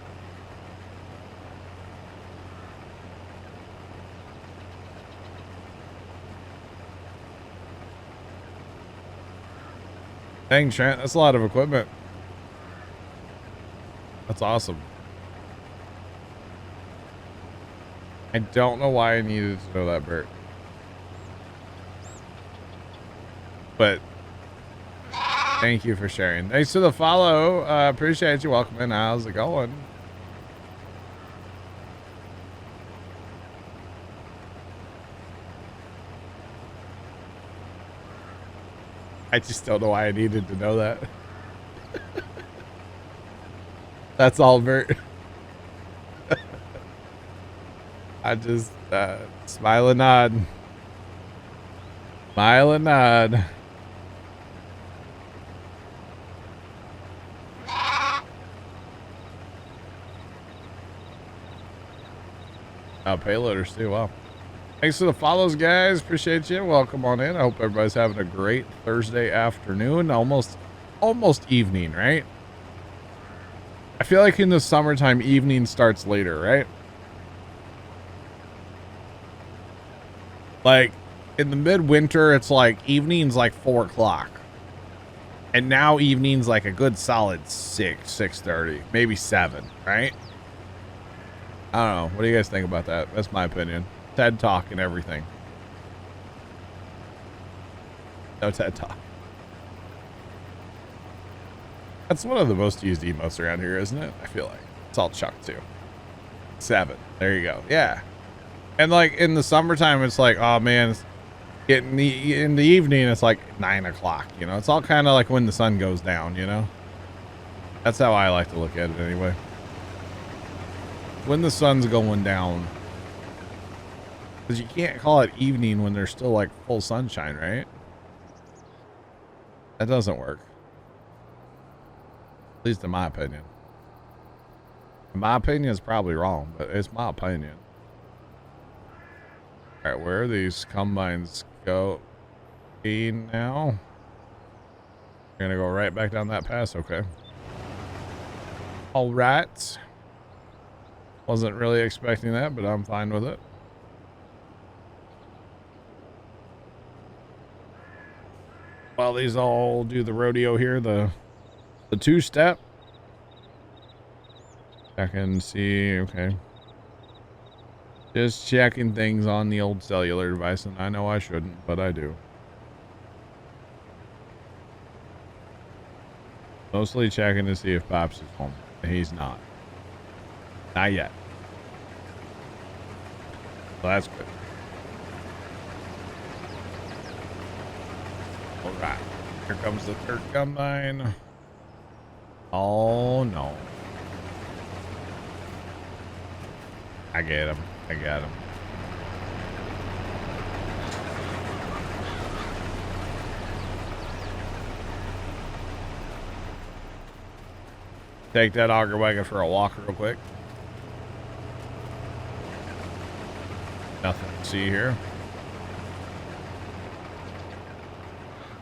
Dang, Trent, that's a lot of equipment. That's awesome. I don't know why I needed to know that, Bert. But thank you for sharing. Thanks for the follow. Appreciate you. Welcome in. How's it going? I just don't know why I needed to know that. That's all, Bert. I just smile and nod. Smile and nod. Oh, payloaders too. Wow. Thanks for the follows, guys. Appreciate you. Welcome on in. I hope everybody's having a great Thursday afternoon. Almost evening, right? I feel like in the summertime, evening starts later, right? Like in the midwinter, it's like evening's like 4 o'clock. And now evening's like a good solid 6:30, maybe 7, right? I don't know. What do you guys think about that? That's my opinion. TED Talk and everything. No TED Talk. That's one of the most used emotes around here, isn't it? I feel like it's all Chuck too. 7. There you go. Yeah. And like in the summertime, it's like, oh man, it's getting in the evening, it's like 9 o'clock, you know, it's all kind of like when the sun goes down, you know, that's how I like to look at it anyway. When the sun's going down, because you can't call it evening when there's still like full sunshine, right? That doesn't work. At least in my opinion. My opinion is probably wrong, but it's my opinion. All right, where are these combines go now? We're gonna go right back down that pass. Okay. All right. Wasn't really expecting that, but I'm fine with it. While these all do the rodeo here, the two-step. Check and see. Okay. Just checking things on the old cellular device, and I know I shouldn't, but I do. Mostly checking to see if Pops is home. He's not. Not yet. So that's good. All right. Here comes the third combine. Oh, no. I get him. I got him. Take that auger wagon for a walk real quick. Nothing to see here.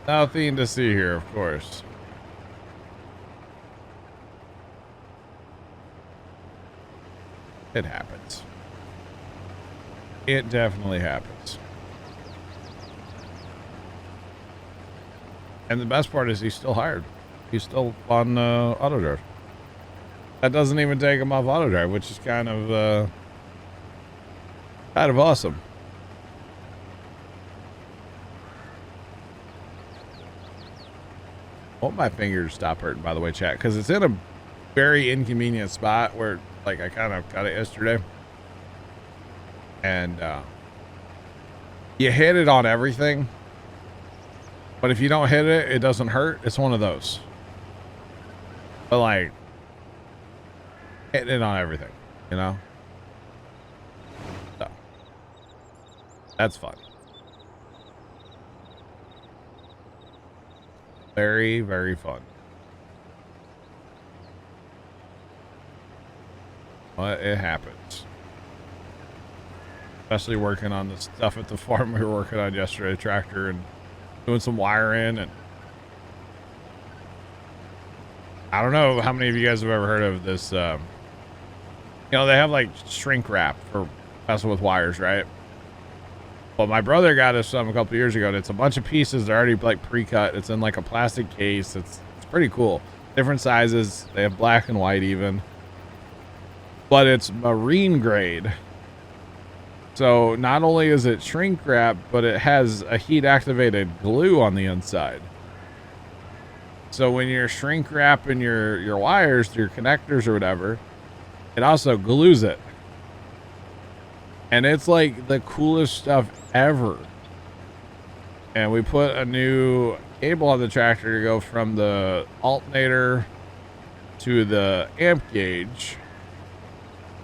Nothing to see here, of course. It happens. It definitely happens. And the best part is he's still hired. He's still on auto drive. That doesn't even take him off auto drive, which is kind of awesome. I want my fingers to stop hurting, by the way, chat, because it's in a very inconvenient spot where, like, I kind of got it yesterday. And you hit it on everything, but if you don't hit it, it doesn't hurt. It's one of those. But, like, hitting it on everything, you know? So, that's fun. Very, very fun. But it happens. Especially working on the stuff at the farm we were working on yesterday, tractor, and doing some wiring. And I don't know how many of you guys have ever heard of this. You know, they have like shrink wrap for messing with wires, right? Well, my brother got us some a couple years ago, and it's a bunch of pieces. They're already like pre-cut. It's in like a plastic case. It's pretty cool. Different sizes. They have black and white even. But it's marine grade. So not only is it shrink wrap, but it has a heat activated glue on the inside. So when you're shrink wrapping your wires, your connectors or whatever, it also glues it. And it's like the coolest stuff ever. And we put a new cable on the tractor to go from the alternator to the amp gauge.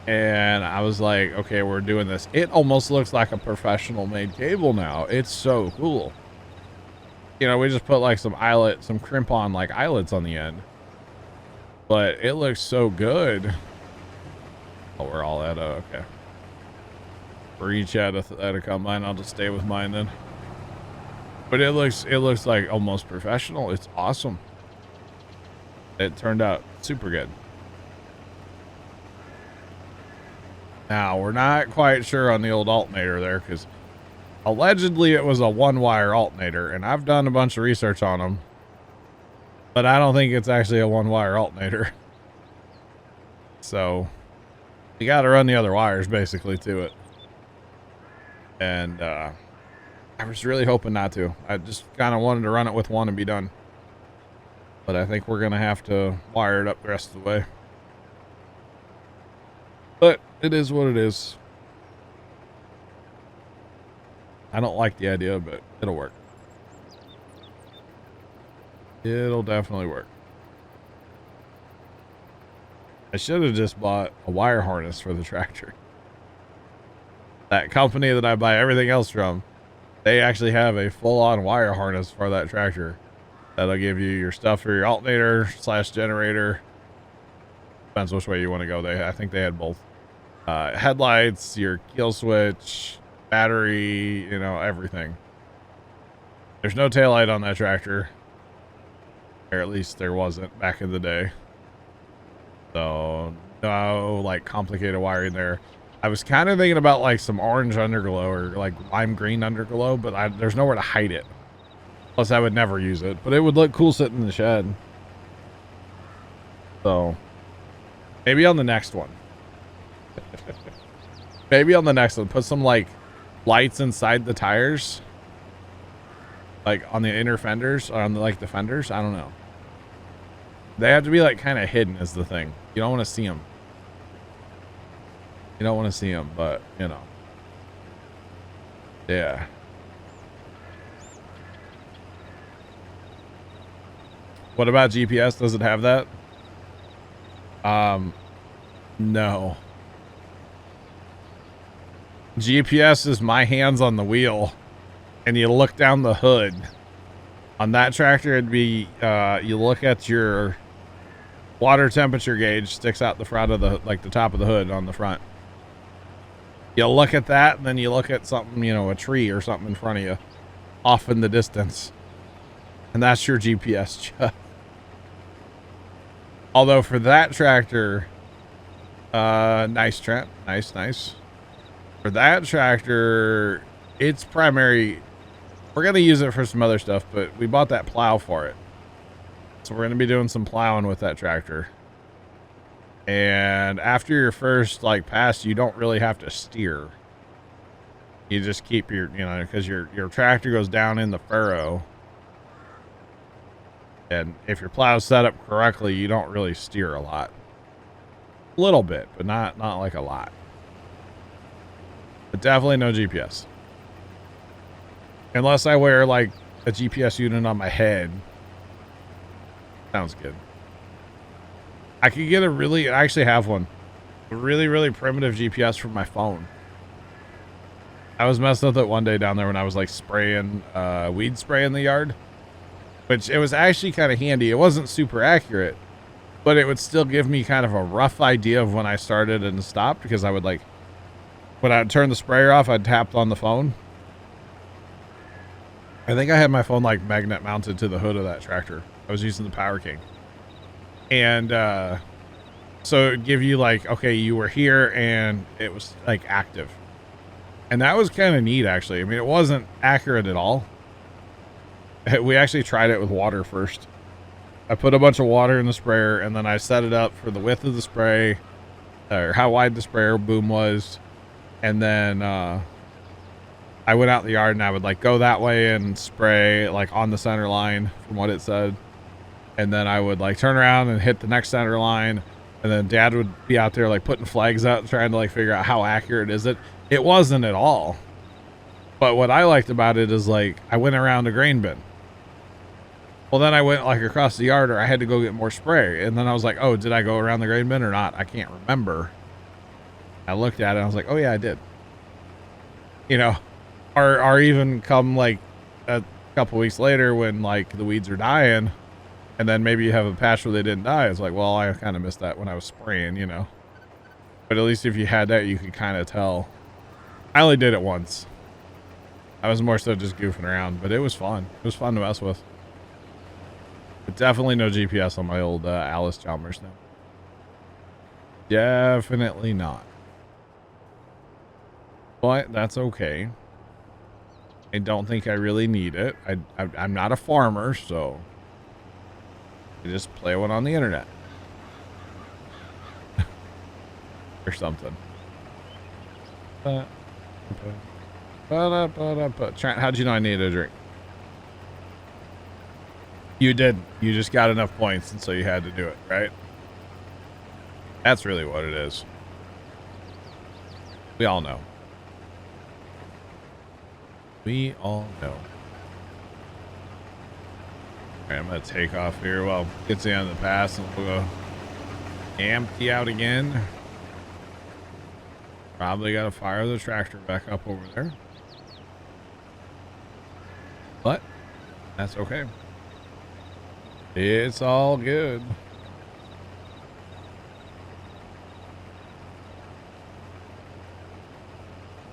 And I was like, okay, we're doing this. It almost looks like a professional made cable now. It's so cool. You know, we just put like some eyelet, some crimp on like eyelets on the end. But it looks so good. Oh, we're all at a, okay. We're each at a combine. I'll just stay with mine then. But it looks like almost professional. It's awesome. It turned out super good. Now, we're not quite sure on the old alternator there, because allegedly it was a one-wire alternator, and I've done a bunch of research on them, but I don't think it's actually a one-wire alternator. So, you got to run the other wires, basically, to it. And I was really hoping not to. I just kind of wanted to run it with one and be done. But I think we're going to have to wire it up the rest of the way. But it is what it is. I don't like the idea, but it'll work. It'll definitely work. I should have just bought a wire harness for the tractor. That company that I buy everything else from, they actually have a full-on wire harness for that tractor. That'll give you your stuff for your alternator / generator. Depends which way you want to go. I think they had both. Headlights, your kill switch, battery, you know, everything. There's no taillight on that tractor. Or at least there wasn't back in the day. So no like complicated wiring there. I was kind of thinking about like some orange underglow or like lime green underglow, but there's nowhere to hide it. Plus I would never use it, but it would look cool sitting in the shed. So maybe on the next one. Maybe on the next one, put some like lights inside the tires. Like on the inner fenders, or on the, like the fenders. I don't know. They have to be like kind of hidden is the thing. You don't want to see them. You don't want to see them, but you know. Yeah. What about GPS? Does it have that? No. GPS is my hands on the wheel, and you look down the hood. On that tractor, it'd be you look at your water temperature gauge, sticks out the front of the the top of the hood on the front. You look at that, and then you look at something, you know, a tree or something in front of you, off in the distance, and that's your GPS check. Although for that tractor, nice Trent, nice. For that tractor, its primary, we're going to use it for some other stuff, but we bought that plow for it. So we're going to be doing some plowing with that tractor. And after your first like pass, you don't really have to steer. You just keep your, you know, because your tractor goes down in the furrow. And if your plow's set up correctly, you don't really steer a lot. A little bit, but not like a lot. But definitely no GPS. Unless I wear like a GPS unit on my head. Sounds good. I could get I actually have one. A really primitive GPS from my phone. I was messing with it one day down there when I was like spraying, weed spray in the yard. Which it was actually kind of handy. It wasn't super accurate, but it would still give me kind of a rough idea of when I started and stopped, because I would like, when I'd turn the sprayer off, I'd tap on the phone. I think I had my phone like magnet mounted to the hood of that tractor. I was using the Power King. And so it would give you like, okay, you were here and it was like active. And that was kind of neat, actually. I mean, it wasn't accurate at all. We actually tried it with water first. I put a bunch of water in the sprayer, and then I set it up for the width of the spray, or how wide the sprayer boom was. And then I went out in the yard and I would like go that way and spray like on the center line from what it said. And then I would like turn around and hit the next center line. And then Dad would be out there like putting flags out and trying to like figure out how accurate is it. It wasn't at all. But what I liked about it is like I went around a grain bin. Well, then I went like across the yard, or I had to go get more spray. And then I was like, oh, did I go around the grain bin or not? I can't remember. I looked at it and I was like, oh yeah, I did. You know, or even come like a couple weeks later when like the weeds are dying, and then maybe you have a patch where they didn't die. It's like, well, I kind of missed that when I was spraying, you know. But at least if you had that, you could kind of tell. I only did it once. I was more so just goofing around, but it was fun. It was fun to mess with. But definitely no GPS on my old Alice Chalmers now. Definitely not. But that's okay. I don't think I really need it. I'm not a farmer, so I just play one on the internet. Or something. Trent, how'd you know I needed a drink? You did. You just got enough points, and so you had to do it, right? That's really what it is. We all know. We all know. All right, I'm going to take off here. Well, get to the end of the pass and we'll go empty out again. Probably got to fire the tractor back up over there. But that's okay. It's all good.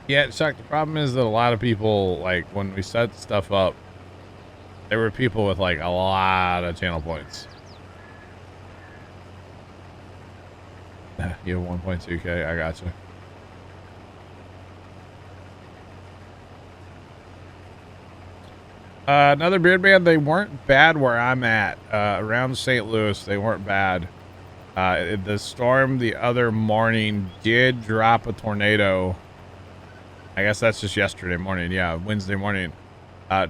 Yeah, Chuck, the problem is that a lot of people, like, when we set stuff up, there were people with, like, a lot of channel points. You have 1.2K, I gotcha. Another beard band, they weren't bad where I'm at. Around St. Louis, they weren't bad. The storm the other morning did drop a tornado. I guess that's just yesterday morning. Yeah, Wednesday morning.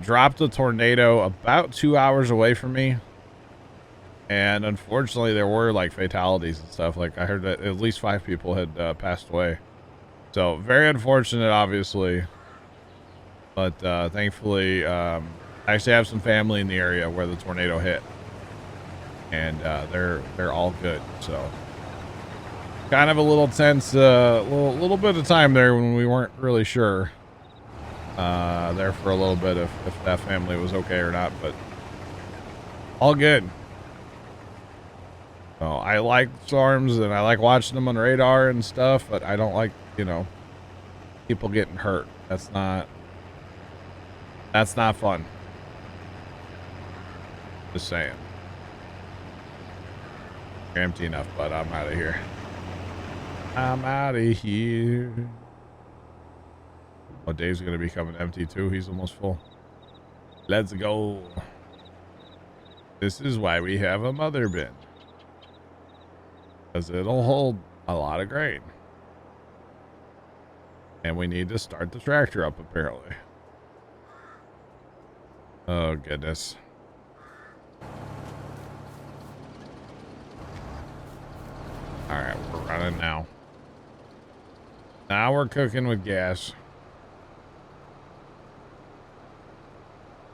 Dropped a tornado about 2 hours away from me. And unfortunately, there were like fatalities and stuff. Like I heard that at least 5 people had passed away. So very unfortunate, obviously. But thankfully, I actually have some family in the area where the tornado hit. And they're all good. So kind of a little tense, little bit of time there when we weren't really sure there for a little bit if that family was okay or not, but all good. So I like storms and I like watching them on radar and stuff, but I don't like, you know, people getting hurt. That's not fun. Just saying. You're empty enough, but I'm out of here. I'm out of here. Oh, Dave's gonna be coming empty too. He's almost full. Let's go. This is why we have a mother bin. Because it'll hold a lot of grain. And we need to start the tractor up, apparently. Oh, goodness. Alright, we're running now. Now we're cooking with gas.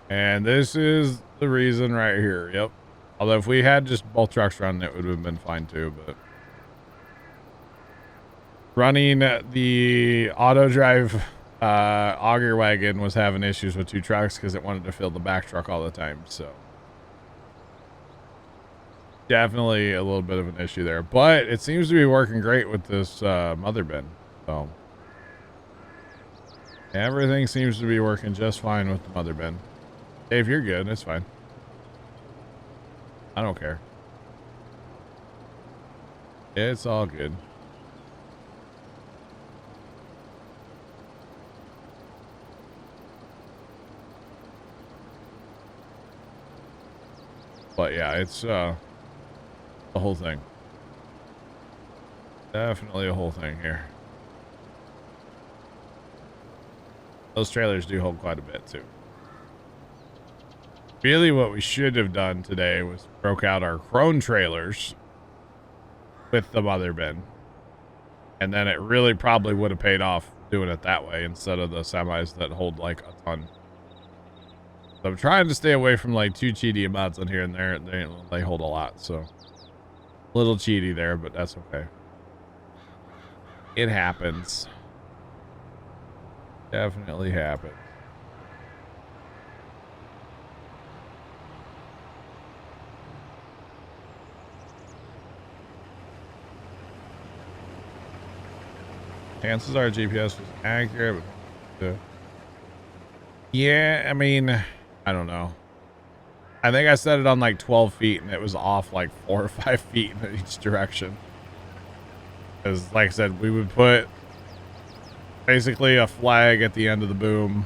And this is the reason right here. Yep. Although if we had just both trucks running, it would have been fine too, but running the auto drive auger wagon was having issues with 2 trucks because it wanted to fill the back truck all the time. So definitely a little bit of an issue there, but it seems to be working great with this mother bin. So everything seems to be working just fine with the mother bin. Dave, you're good. It's fine. I don't care. It's all good. But yeah, it's the whole thing. Definitely a whole thing here. Those trailers do hold quite a bit too. Really what we should have done today was broke out our Crone trailers with the mother bin. And then it really probably would have paid off doing it that way instead of the semis that hold like a ton. So I'm trying to stay away from like 2 cheaty amounts on here and there. They hold a lot, so a little cheaty there, but that's okay. It happens. Definitely happens. Chances are GPS was accurate, but yeah, I mean, I don't know. I think I set it on like 12 feet and it was off like 4 or 5 feet in each direction. Because like I said, we would put basically a flag at the end of the boom.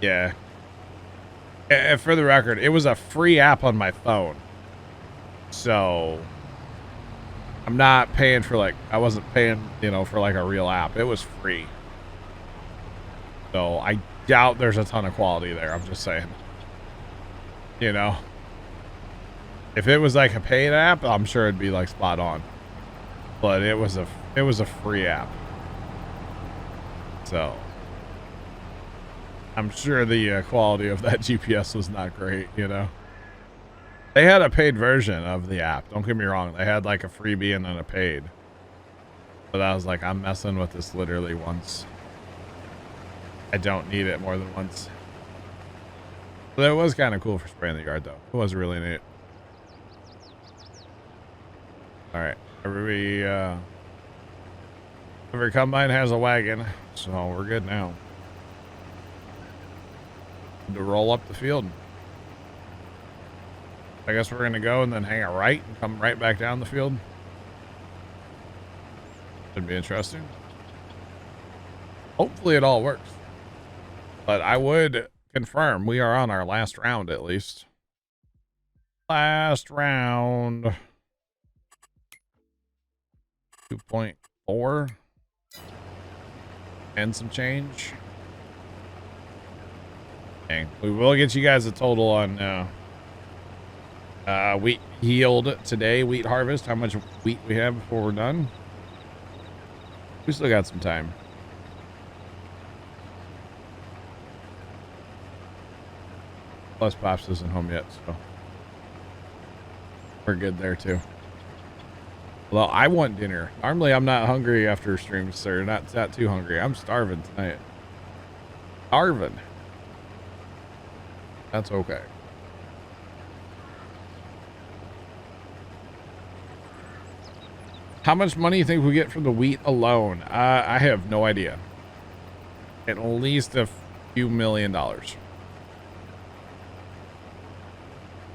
Yeah. And for the record, it was a free app on my phone. So I'm not paying for like, I wasn't paying, you know, for like a real app. It was free. So I doubt there's a ton of quality there. I'm just saying, you know, if it was like a paid app, I'm sure it'd be like spot on, but it was a free app. So I'm sure the quality of that GPS was not great, you know. They had a paid version of the app. Don't get me wrong. They had like a freebie and then a paid. But I was like, I'm messing with this literally once. I don't need it more than once. But it was kind of cool for spraying the yard, though. It was really neat. All right. Every combine has a wagon, so we're good now. To roll up the field. I guess we're going to go and then hang a right and come right back down the field. Should be interesting. Hopefully it all works. But I would confirm we are on our last round at least. Last round. 2.4. And some change. Dang. We will get you guys a total on wheat yield today, wheat harvest, how much wheat we have before we're done. We still got some time. Plus Pops isn't home yet, so we're good there too. Well, I want dinner. Normally I'm not hungry after streams, sir. Not too hungry. I'm starving tonight. Starving. That's okay. How much money do you think we get from the wheat alone? I have no idea. At least a few $1 million.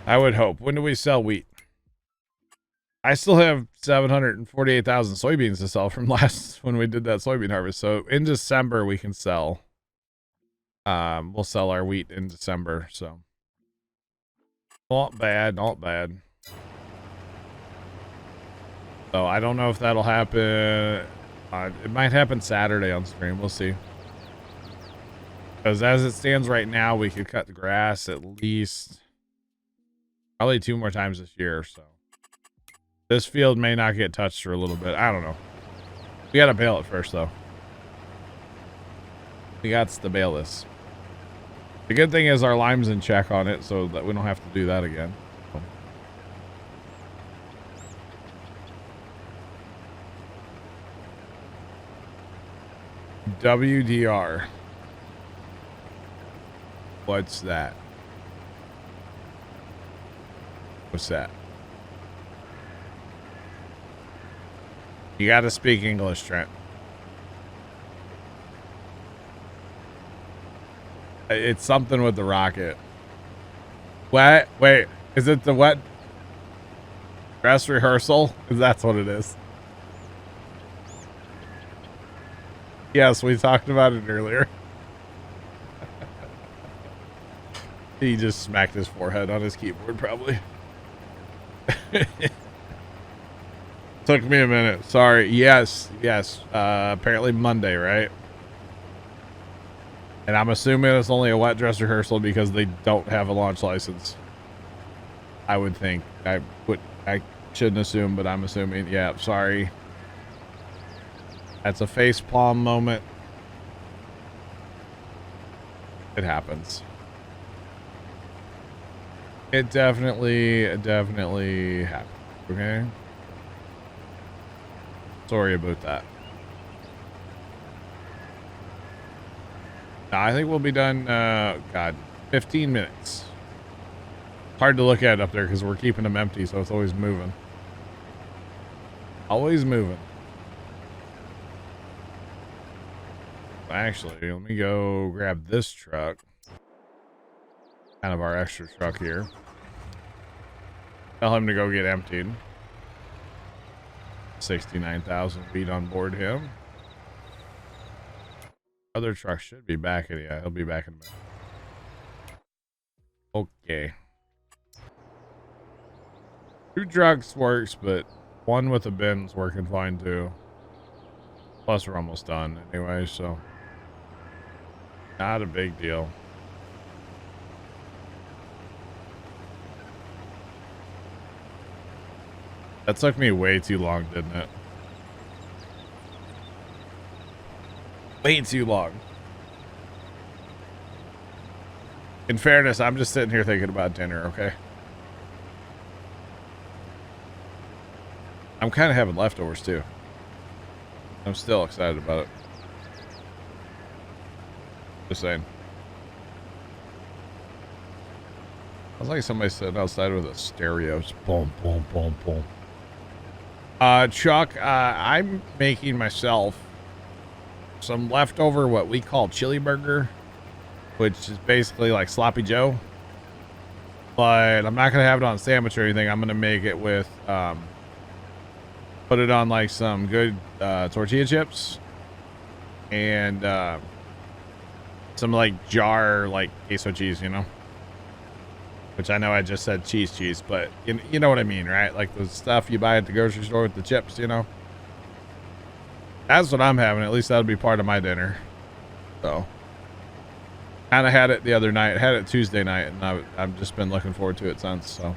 I would hope. When do we sell wheat? I still have 748,000 soybeans to sell from last when we did that soybean harvest. So in December we can sell. We'll sell our wheat in December. So not bad, not bad. So I don't know if that'll happen. It might happen Saturday on stream. We'll see. Because as it stands right now, we could cut the grass at least probably 2 more times this year. So this field may not get touched for a little bit. I don't know. We got to bale it first, though. We got to bale this. The good thing is our lime's in check on it, so that we don't have to do that again. WDR. What's that? What's that? You gotta speak English, Trent. It's something with the rocket. What? Wait, is it the what? Dress rehearsal? That's what it is. Yes, we talked about it earlier. He just smacked his forehead on his keyboard, probably. Took me a minute. Sorry. Yes. Apparently Monday, right? And I'm assuming it's only a wet dress rehearsal because they don't have a launch license. I would think. I shouldn't assume, but I'm assuming. Yeah, sorry. That's a face palm moment. It happens. It definitely happened. Okay. Sorry about that. I think we'll be done, God, 15 minutes. Hard to look at up there because we're keeping them empty, so it's always moving. Always moving. Actually, let me go grab this truck. Kind of our extra truck here. Tell him to go get emptied. 69,000 feet on board him. Other truck should be back in. Yeah, he'll be back in a minute. Okay. 2 trucks works, but one with a bin's working fine too. Plus, we're almost done anyway, so not a big deal. That took me way too long, didn't it? Way too long. In fairness, I'm just sitting here thinking about dinner, okay? I'm kind of having leftovers too. I'm still excited about it. Just saying. I was like somebody sitting outside with a stereo. Just boom, boom, boom, boom. Chuck, I'm making myself some leftover what we call chili burger, which is basically like sloppy Joe. But I'm not gonna have it on a sandwich or anything. I'm gonna make it with put it on like some good tortilla chips and some like jar like queso cheese, you know. Which I know I just said cheese, but you know what I mean, right? Like the stuff you buy at the grocery store with the chips, you know. That's what I'm having. At least that'll be part of my dinner. So, kind of had it the other night. Had it Tuesday night, and I've just been looking forward to it since. So, I'm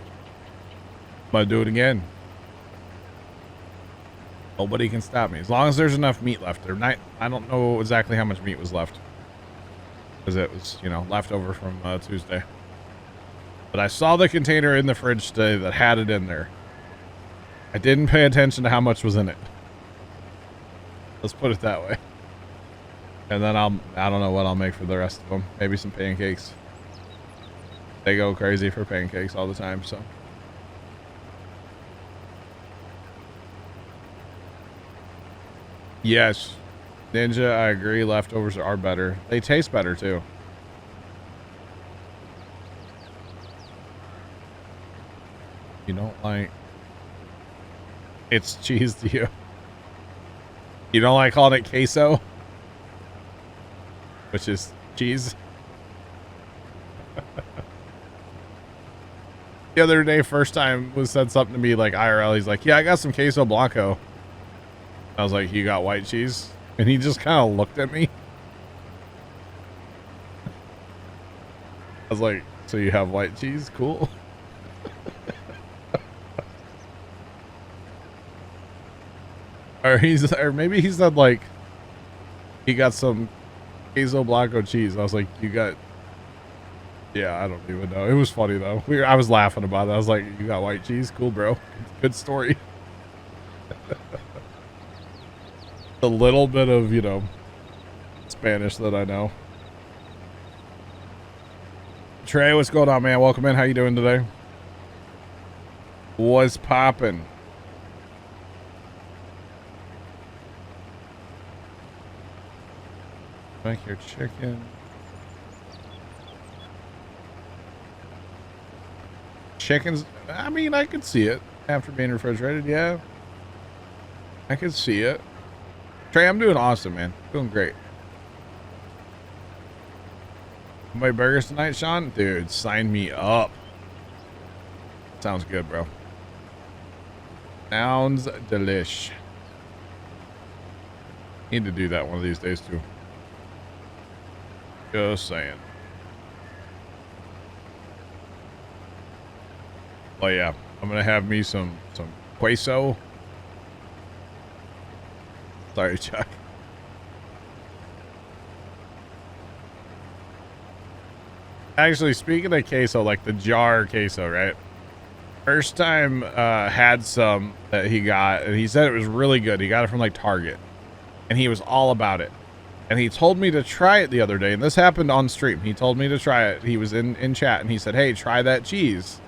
gonna do it again. Nobody can stop me as long as there's enough meat left. I don't know exactly how much meat was left because it was, you know, left over from Tuesday. But I saw the container in the fridge today that had it in there. I didn't pay attention to how much was in it. Let's put it that way. And then I don't know what I'll make for the rest of them. Maybe some pancakes. They go crazy for pancakes all the time, so. Yes. Ninja, I agree. Leftovers are better. They taste better, too. You don't like... It's cheese to you. You don't like calling it queso? Which is cheese? The other day, first time, was said something to me like IRL. He's like, yeah, I got some queso blanco. I was like, you got white cheese? And he just kind of looked at me. I was like, so you have white cheese? Cool. Or maybe he said like he got some queso blanco cheese. I was like, you got, yeah, I don't even know. It was funny though. I was laughing about it. I was like, you got white cheese? Cool, bro. Good story. The little bit of, you know, Spanish that I know. Trey, what's going on, man? Welcome in. How you doing today? What's poppin'? Make your chicken. Chickens, I mean, I could see it after being refrigerated. Yeah, I could see it. Trey, I'm doing awesome, man. Doing great. My burgers tonight, Sean? Dude, sign me up. Sounds good, bro. Sounds delish. Need to do that one of these days, too. Just saying. Oh yeah, I'm gonna have me some queso. Sorry, Chuck. Actually, speaking of queso, like the jar queso, right? First time had some that he got, and he said it was really good. He got it from like Target, and he was all about it. And he told me to try it the other day, and this happened on stream. He told me to try it. He was in chat, and he said, hey, try that cheese.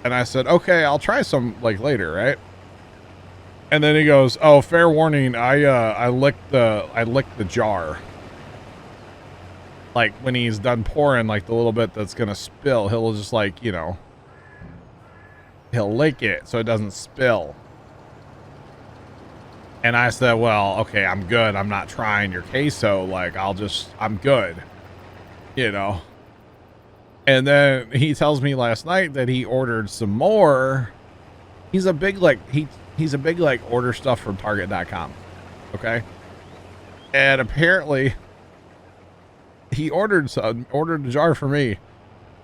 And I said, okay, I'll try some like later, right? And then he goes, oh, fair warning, I licked the jar. Like when he's done pouring, like the little bit that's gonna spill, he'll just like, you know, he'll lick it so it doesn't spill. And I said, well, okay, I'm good. I'm not trying your queso. Like, I'm good, you know? And then he tells me last night that he ordered some more. He's a big, like, he's a big, like, order stuff from Target.com. Okay. And apparently he ordered a jar for me.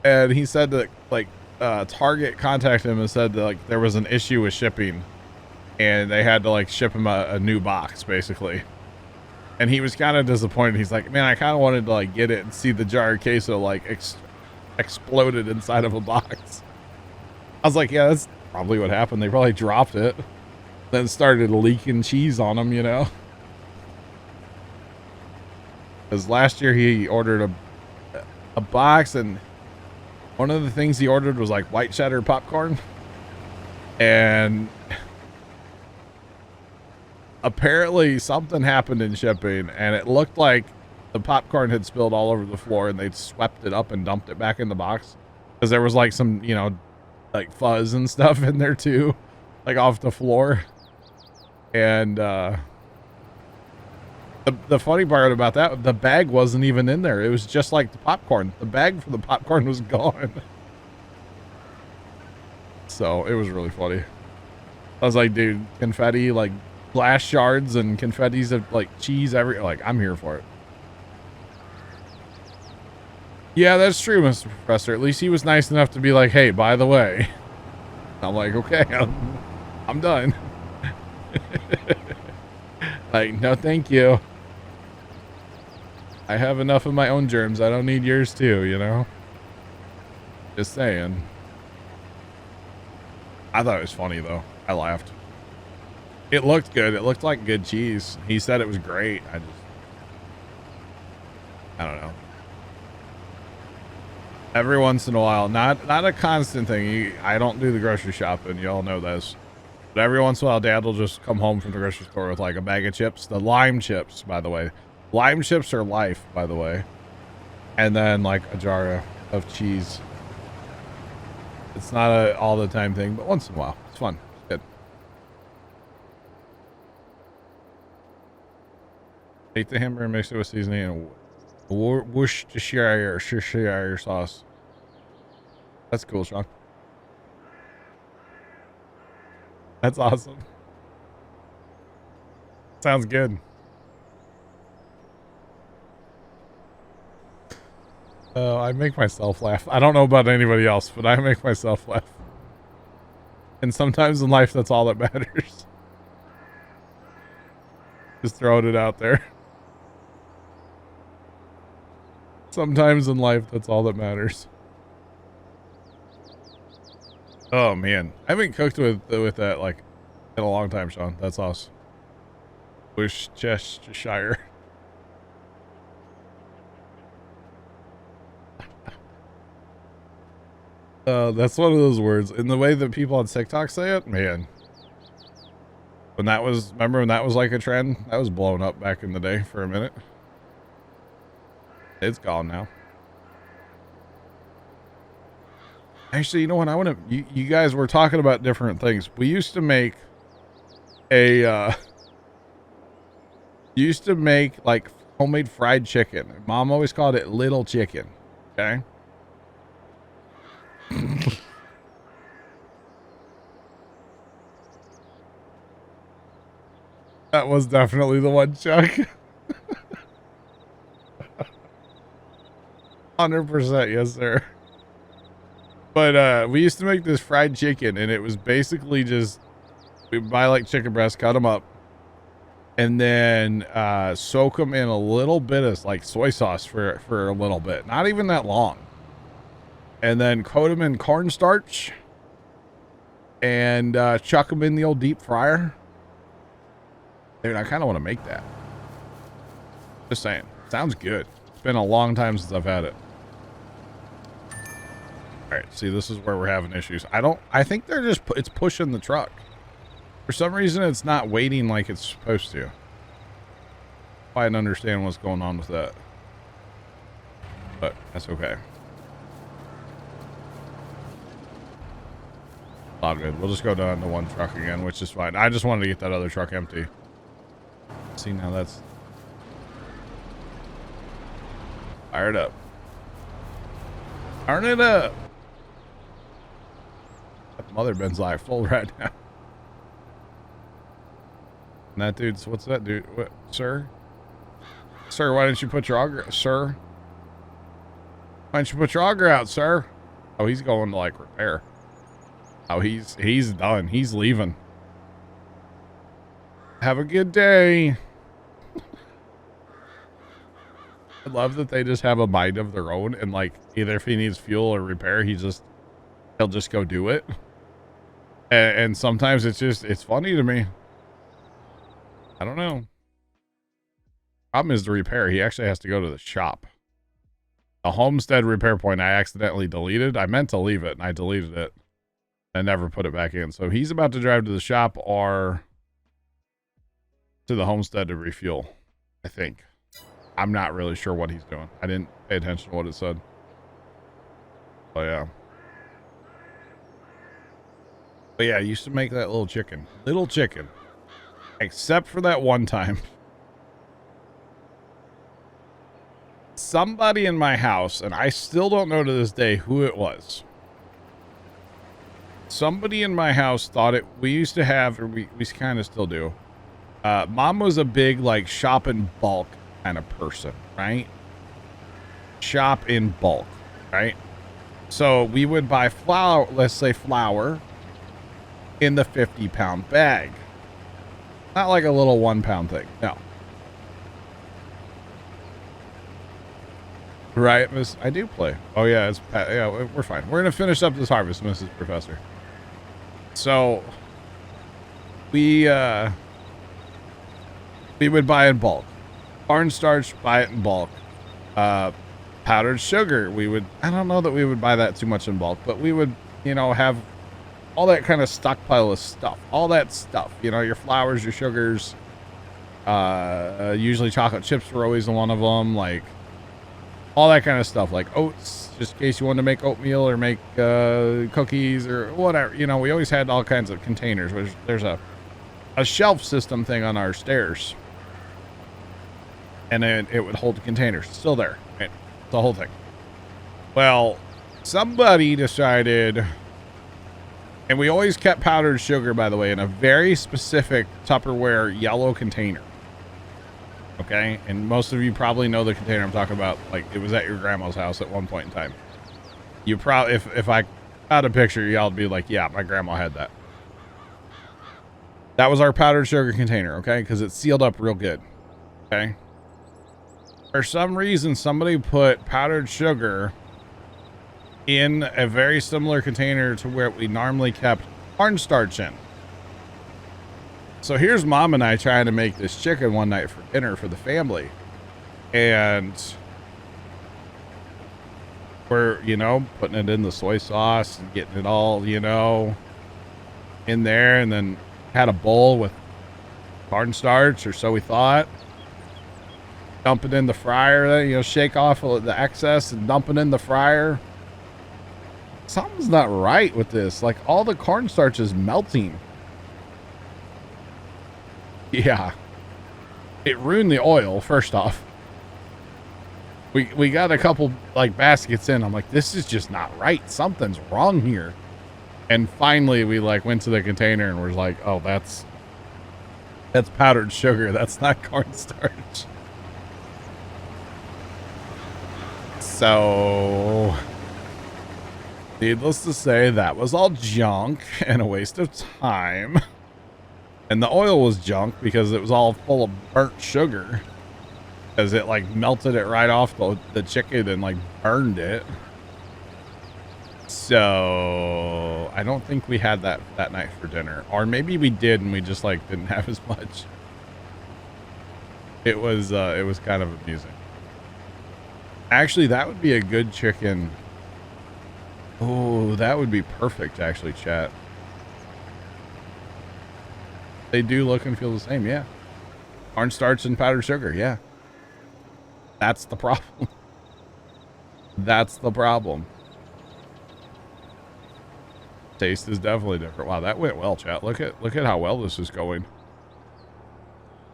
And he said that, like, Target contacted him and said that, like, there was an issue with shipping. And they had to like ship him a new box basically. And he was kind of disappointed. He's like, man, I kind of wanted to like get it and see the jar of queso like exploded inside of a box. I was like, yeah, that's probably what happened. They probably dropped it, then started leaking cheese on them, you know? Because last year he ordered a box, and one of the things he ordered was like white cheddar popcorn. And apparently something happened in shipping, and it looked like the popcorn had spilled all over the floor, and they'd swept it up and dumped it back in the box. Because there was like some, you know, like fuzz and stuff in there too, like off the floor. And the funny part about that, the bag wasn't even in there. It was just like the popcorn. The bag for the popcorn was gone. So it was really funny. I was like, dude, confetti, like glass shards and confettis of like cheese like, I'm here for it. Yeah, that's true, Mr. Professor. At least he was nice enough to be like, hey, by the way. I'm like, okay, I'm done. Like, no, thank you. I have enough of my own germs. I don't need yours too, you know? Just saying. I thought it was funny, though. I laughed. It looked good. It looked like good cheese. He said it was great. I don't know. Every once in a while, not a constant thing. I don't do the grocery shopping. You all know this. But every once in a while, Dad will just come home from the grocery store with like a bag of chips. The lime chips, by the way. Lime chips are life, by the way. And then like a jar of cheese. It's not a all the time thing, but once in a while. It's fun. It's good. Take the hamburger, mix it with seasoning, and Worcestershire sauce. That's cool, Sean. That's awesome. Sounds good. I make myself laugh. I don't know about anybody else, but I make myself laugh. And sometimes in life, that's all that matters. Just throwing it out there. Sometimes in life, that's all that matters. Oh man, I haven't cooked with that like in a long time, Sean. That's awesome. Worcestershire. That's one of those words. In the way that people on TikTok say it, man. Remember when that was like a trend? That was blown up back in the day for a minute. It's gone now. Actually, you know what? I want to. You guys were talking about different things. We used to make like homemade fried chicken. Mom always called it little chicken. Okay. That was definitely the one, Chuck. 100%, yes, sir. But we used to make this fried chicken, and it was basically just we'd buy like chicken breasts, cut them up, and then soak them in a little bit of like soy sauce for a little bit, not even that long, and then coat them in cornstarch and chuck them in the old deep fryer. Dude, I kind of want to make that. Just saying. Sounds good. It's been a long time since I've had it. All right, see, this is where we're having issues. I think they're just, it's pushing the truck. For some reason, it's not waiting like it's supposed to. I didn't understand what's going on with that. But that's okay. All good. We'll just go down to one truck again, which is fine. I just wanted to get that other truck empty. See, now that's fired up. Turn it up. That mother bin's like full right now. And that dude's, what's that dude? What, sir? Sir, why didn't you put your auger, sir? Why didn't you put your auger out, sir? Oh, he's going to like repair. Oh, he's done. He's leaving. Have a good day. love that they just have a mind of their own, and like either if he needs fuel or repair, he'll just go do it. And sometimes it's funny to me. I don't know. Problem is the repair. He actually has to go to the shop. The homestead repair point I accidentally deleted. I meant to leave it and I deleted it. I never put it back in. So he's about to drive to the shop or to the homestead to refuel, I think. I'm not really sure what he's doing. I didn't pay attention to what it said. Oh yeah. But yeah, I used to make that little chicken. Little chicken. Except for that one time. Somebody in my house, and I still don't know to this day who it was. Somebody in my house thought it, we used to have, or we kind of still do. Mom was a big, like, shop in bulk kind of person, right? Shop in bulk, right? So we would buy flour, let's say flour, in the 50-pound bag. Not like a little 1-pound thing, no. Right, Miss? I do play. Oh yeah, yeah, we're fine. We're gonna finish up this harvest, Mrs. Professor. So we would buy in bulk. Cornstarch, buy it in bulk. Powdered sugar, I don't know that we would buy that too much in bulk, but we would, you know, have all that kind of stockpile of stuff. All that stuff, you know, your flours, your sugars. Usually chocolate chips were always one of them, like all that kind of stuff, like oats, just in case you wanted to make oatmeal or make cookies or whatever. You know, we always had all kinds of containers. There's a shelf system thing on our stairs. And then it would hold the containers. It's still there, right? The whole thing. Well, somebody decided, and we always kept powdered sugar, by the way, in a very specific Tupperware yellow container. Okay, and most of you probably know the container I'm talking about. Like, it was at your grandma's house at one point in time. You probably, if I had a picture, y'all would be like, yeah, my grandma had that. That was our powdered sugar container, okay? Because it's sealed up real good, okay? For some reason, somebody put powdered sugar in a very similar container to where we normally kept cornstarch in. So here's Mom and I trying to make this chicken one night for dinner for the family. And we're, you know, putting it in the soy sauce and getting it all, you know, in there. And then had a bowl with cornstarch, or so we thought. Dump it in the fryer, you know, shake off the excess and dump it in the fryer. Something's not right with this. Like, all the cornstarch is melting. Yeah, it ruined the oil. First off, we got a couple like baskets in. I'm like, this is just not right. Something's wrong here. And finally, we like went to the container and we're like, oh, that's powdered sugar. That's not cornstarch. So, needless to say, that was all junk and a waste of time. And the oil was junk because it was all full of burnt sugar. Because it like melted it right off the chicken and like burned it. So I don't think we had that night for dinner. Or maybe we did and we just like didn't have as much. It was kind of amusing. Actually, that would be a good chicken. Oh, that would be perfect actually, chat. They do look and feel the same, yeah. Cornstarch and powdered sugar, yeah. That's the problem. That's the problem. Taste is definitely different. Wow, that went well, chat. Look at how well this is going.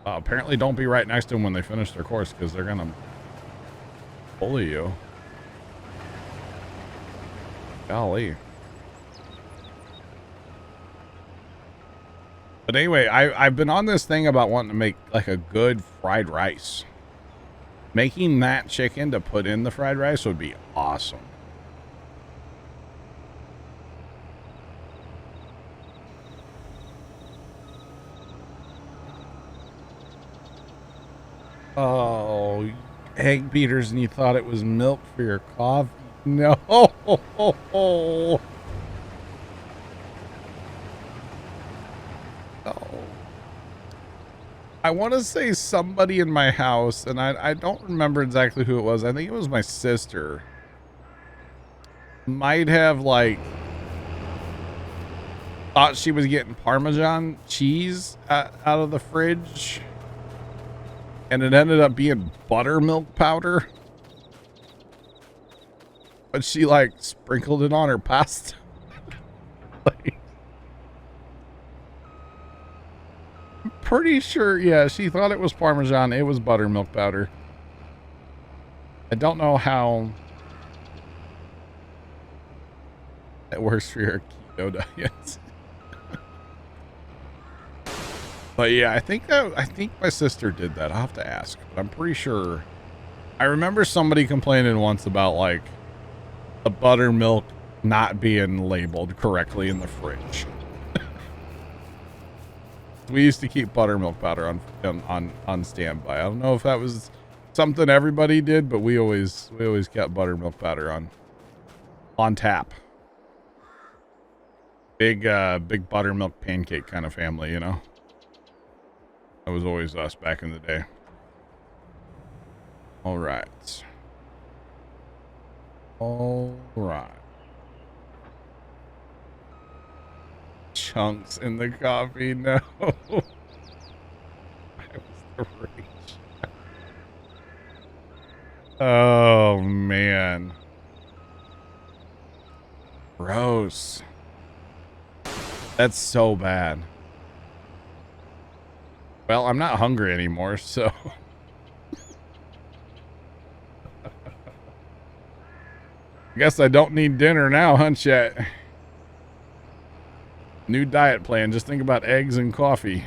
Apparently, don't be right next to them when they finish their course, because they're gonna bully you. Golly. But anyway, I've been on this thing about wanting to make like a good fried rice. Making that chicken to put in the fried rice would be awesome. Oh, egg beaters and you thought it was milk for your coffee. No. No. I want to say somebody in my house, and I don't remember exactly who it was. I think it was my sister. Might have, like, thought she was getting Parmesan cheese out of the fridge. And it ended up being buttermilk powder. But she, like, sprinkled it on her pasta. Like, I'm pretty sure, yeah, she thought it was Parmesan. It was buttermilk powder. I don't know how that works for your keto diet. But yeah, I think my sister did that. I'll have to ask, but I'm pretty sure. I remember somebody complaining once about, like, the buttermilk not being labeled correctly in the fridge. We used to keep buttermilk powder on standby. I don't know if that was something everybody did, but we always kept buttermilk powder on tap. Big buttermilk pancake kind of family, you know. That was always us back in the day. All right. All right. Chunks in the coffee. No. I was the rage. Oh, man. Gross. That's so bad. Well, I'm not hungry anymore, so. I guess I don't need dinner now, huh, chat? New diet plan. Just think about eggs and coffee.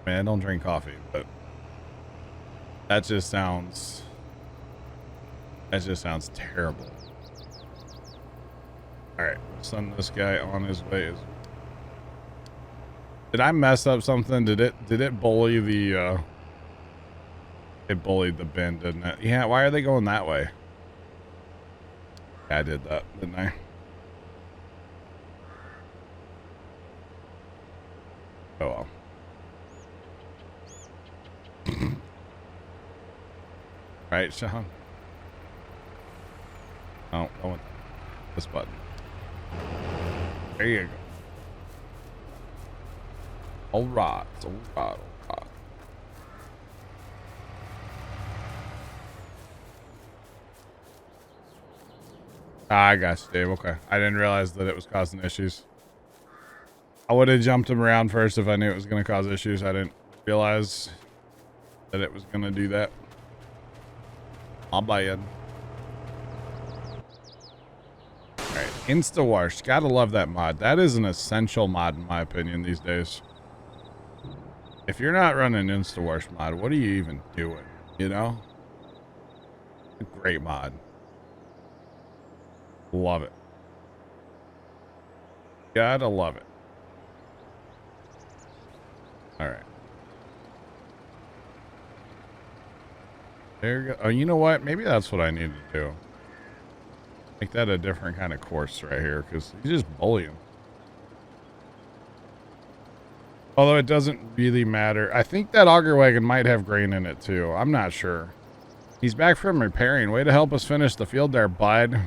Man, I don't drink coffee, but that just sounds terrible. All right, send this guy on his way. Did I mess up something? Did it bully the it bullied the bin, didn't it? Yeah, why are they going that way? Yeah, I did that, didn't I? Oh well. Right, Sean? Oh, I want this button. There you go. All right, all right, all right. I got you, Dave. Okay. I didn't realize that it was causing issues. I would have jumped him around first if I knew it was going to cause issues. I didn't realize that it was going to do that. I'll buy it. Alright, Insta-Wash. Gotta love that mod. That is an essential mod in my opinion these days. If you're not running Insta-Wash mod, what are you even doing? You know? A great mod. Love it. Gotta love it. Alright. There you go. Oh, you know what? Maybe that's what I need to do. Make that a different kind of course right here, because you just bully him. Although it doesn't really matter. I think that auger wagon might have grain in it too. I'm not sure. He's back from repairing. Way to help us finish the field there, bud.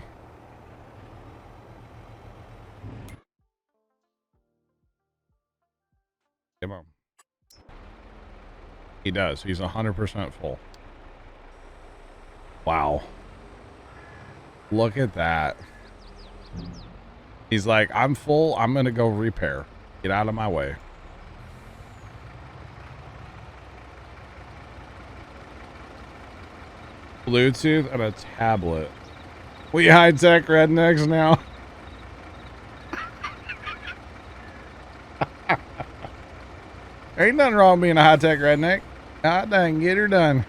Come on. He does. He's 100% full. Wow. Look at that. He's like, I'm full. I'm going to go repair. Get out of my way. Bluetooth and a tablet. We high-tech rednecks now. There ain't nothing wrong with being a high-tech redneck. God dang, get her done.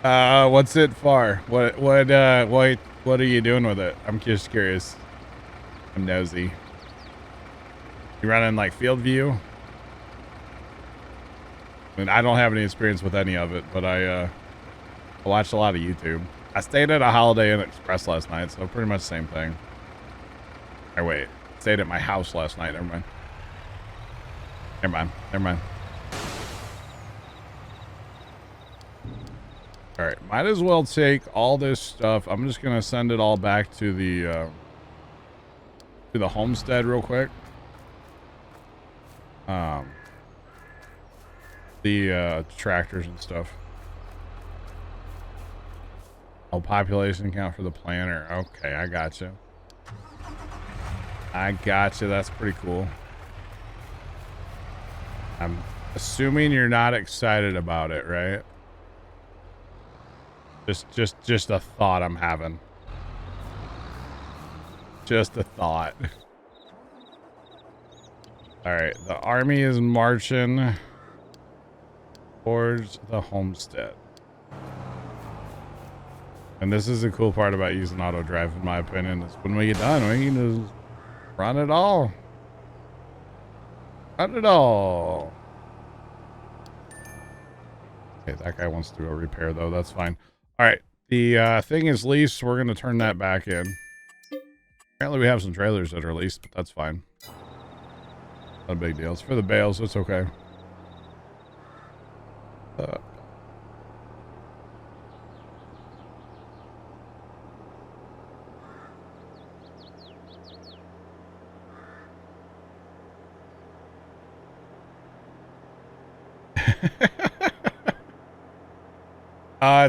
What's it for? What are you doing with it? I'm just curious. I'm nosy. You running like field view? I mean, I don't have any experience with any of it, but I watched a lot of YouTube. I stayed at a Holiday Inn Express last night, so pretty much the same thing. Or wait, stayed at my house last night. Never mind. Never mind. Never mind. All right, might as well take all this stuff. I'm just gonna send it all back to the homestead real quick. The tractors and stuff. Oh, population count for the planner. Okay, I got you. I got you. That's pretty cool. I'm assuming you're not excited about it, right? Just a thought I'm having. Just a thought. All right, the army is marching towards the homestead. And this is the cool part about using auto drive, in my opinion, is when we get done, we can just run it all. Run it all. Okay, that guy wants to go repair, though. That's fine. All right, the thing is leased. We're going to turn that back in. Apparently, we have some trailers that are leased, but that's fine. Not a big deal. It's for the bales. It's okay.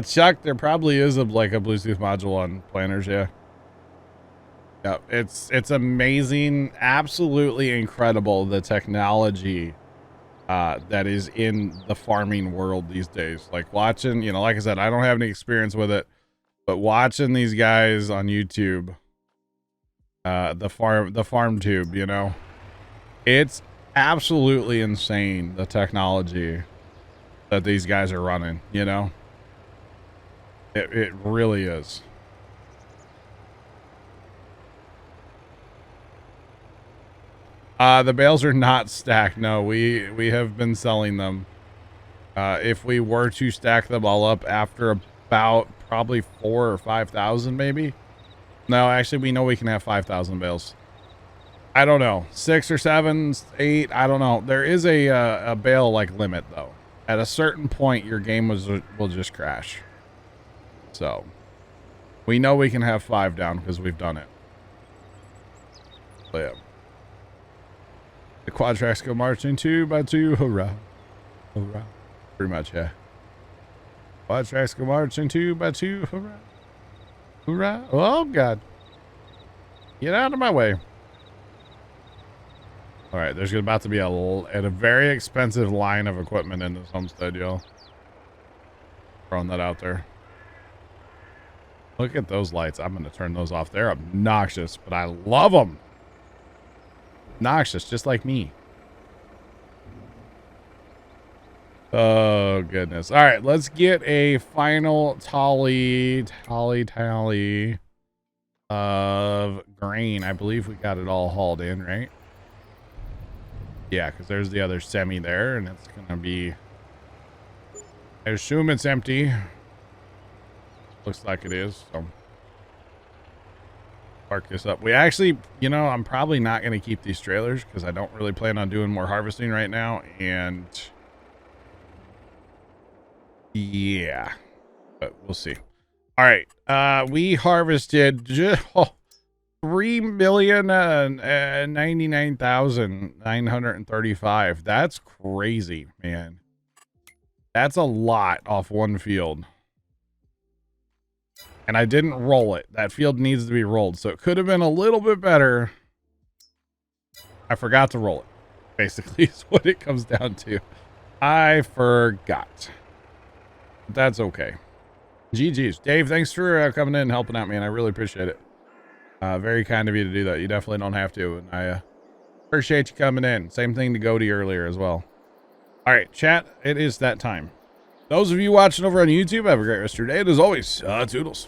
Chuck, there probably is like a Bluetooth module on planners, yeah. Yeah, it's amazing, absolutely incredible, the technology that is in the farming world these days. Like watching, you know, like I said, I don't have any experience with it, but watching these guys on YouTube, the farm tube, you know, it's absolutely insane, the technology that these guys are running, you know. It really is. The bales are not stacked. No, we have been selling them. If we were to stack them all up after about probably 4,000 or 5,000, maybe. No, actually, we know we can have 5,000 bales. I don't know, 6 or 7, 8. I don't know. There is a bale like limit though. At a certain point, your game will just crash. So we know we can have 5 down because we've done it. But yeah. The quad tracks go marching 2 by 2. Hurrah. Hurrah. Pretty much, yeah. Quad tracks go marching 2 by 2. Hurrah. Hurrah. Oh, God. Get out of my way. All right, there's about to be a very expensive line of equipment in this homestead, y'all. Throwing that out there. Look at those lights. I'm going to turn those off. They're obnoxious, but I love them. Obnoxious, just like me. Oh, goodness. All right, let's get a final tally of grain. I believe we got it all hauled in, right? Yeah, because there's the other semi there, and it's going to be... I assume it's empty. Looks like it is, so... Park this up. We actually, you know, I'm probably not going to keep these trailers because I don't really plan on doing more harvesting right now, and... yeah. But we'll see. All right. We harvested just... 3,099,935. That's crazy, man. That's a lot off one field. And I didn't roll it. That field needs to be rolled. So it could have been a little bit better. I forgot to roll it. Basically is what it comes down to. I forgot. But that's okay. GG's. Dave, thanks for coming in and helping out, man. I really appreciate it. Very kind of you to do that. You definitely don't have to. And I appreciate you coming in. Same thing to Goaty earlier as well. All right, chat. It is that time. Those of you watching over on YouTube, have a great rest of your day. And as always, toodles.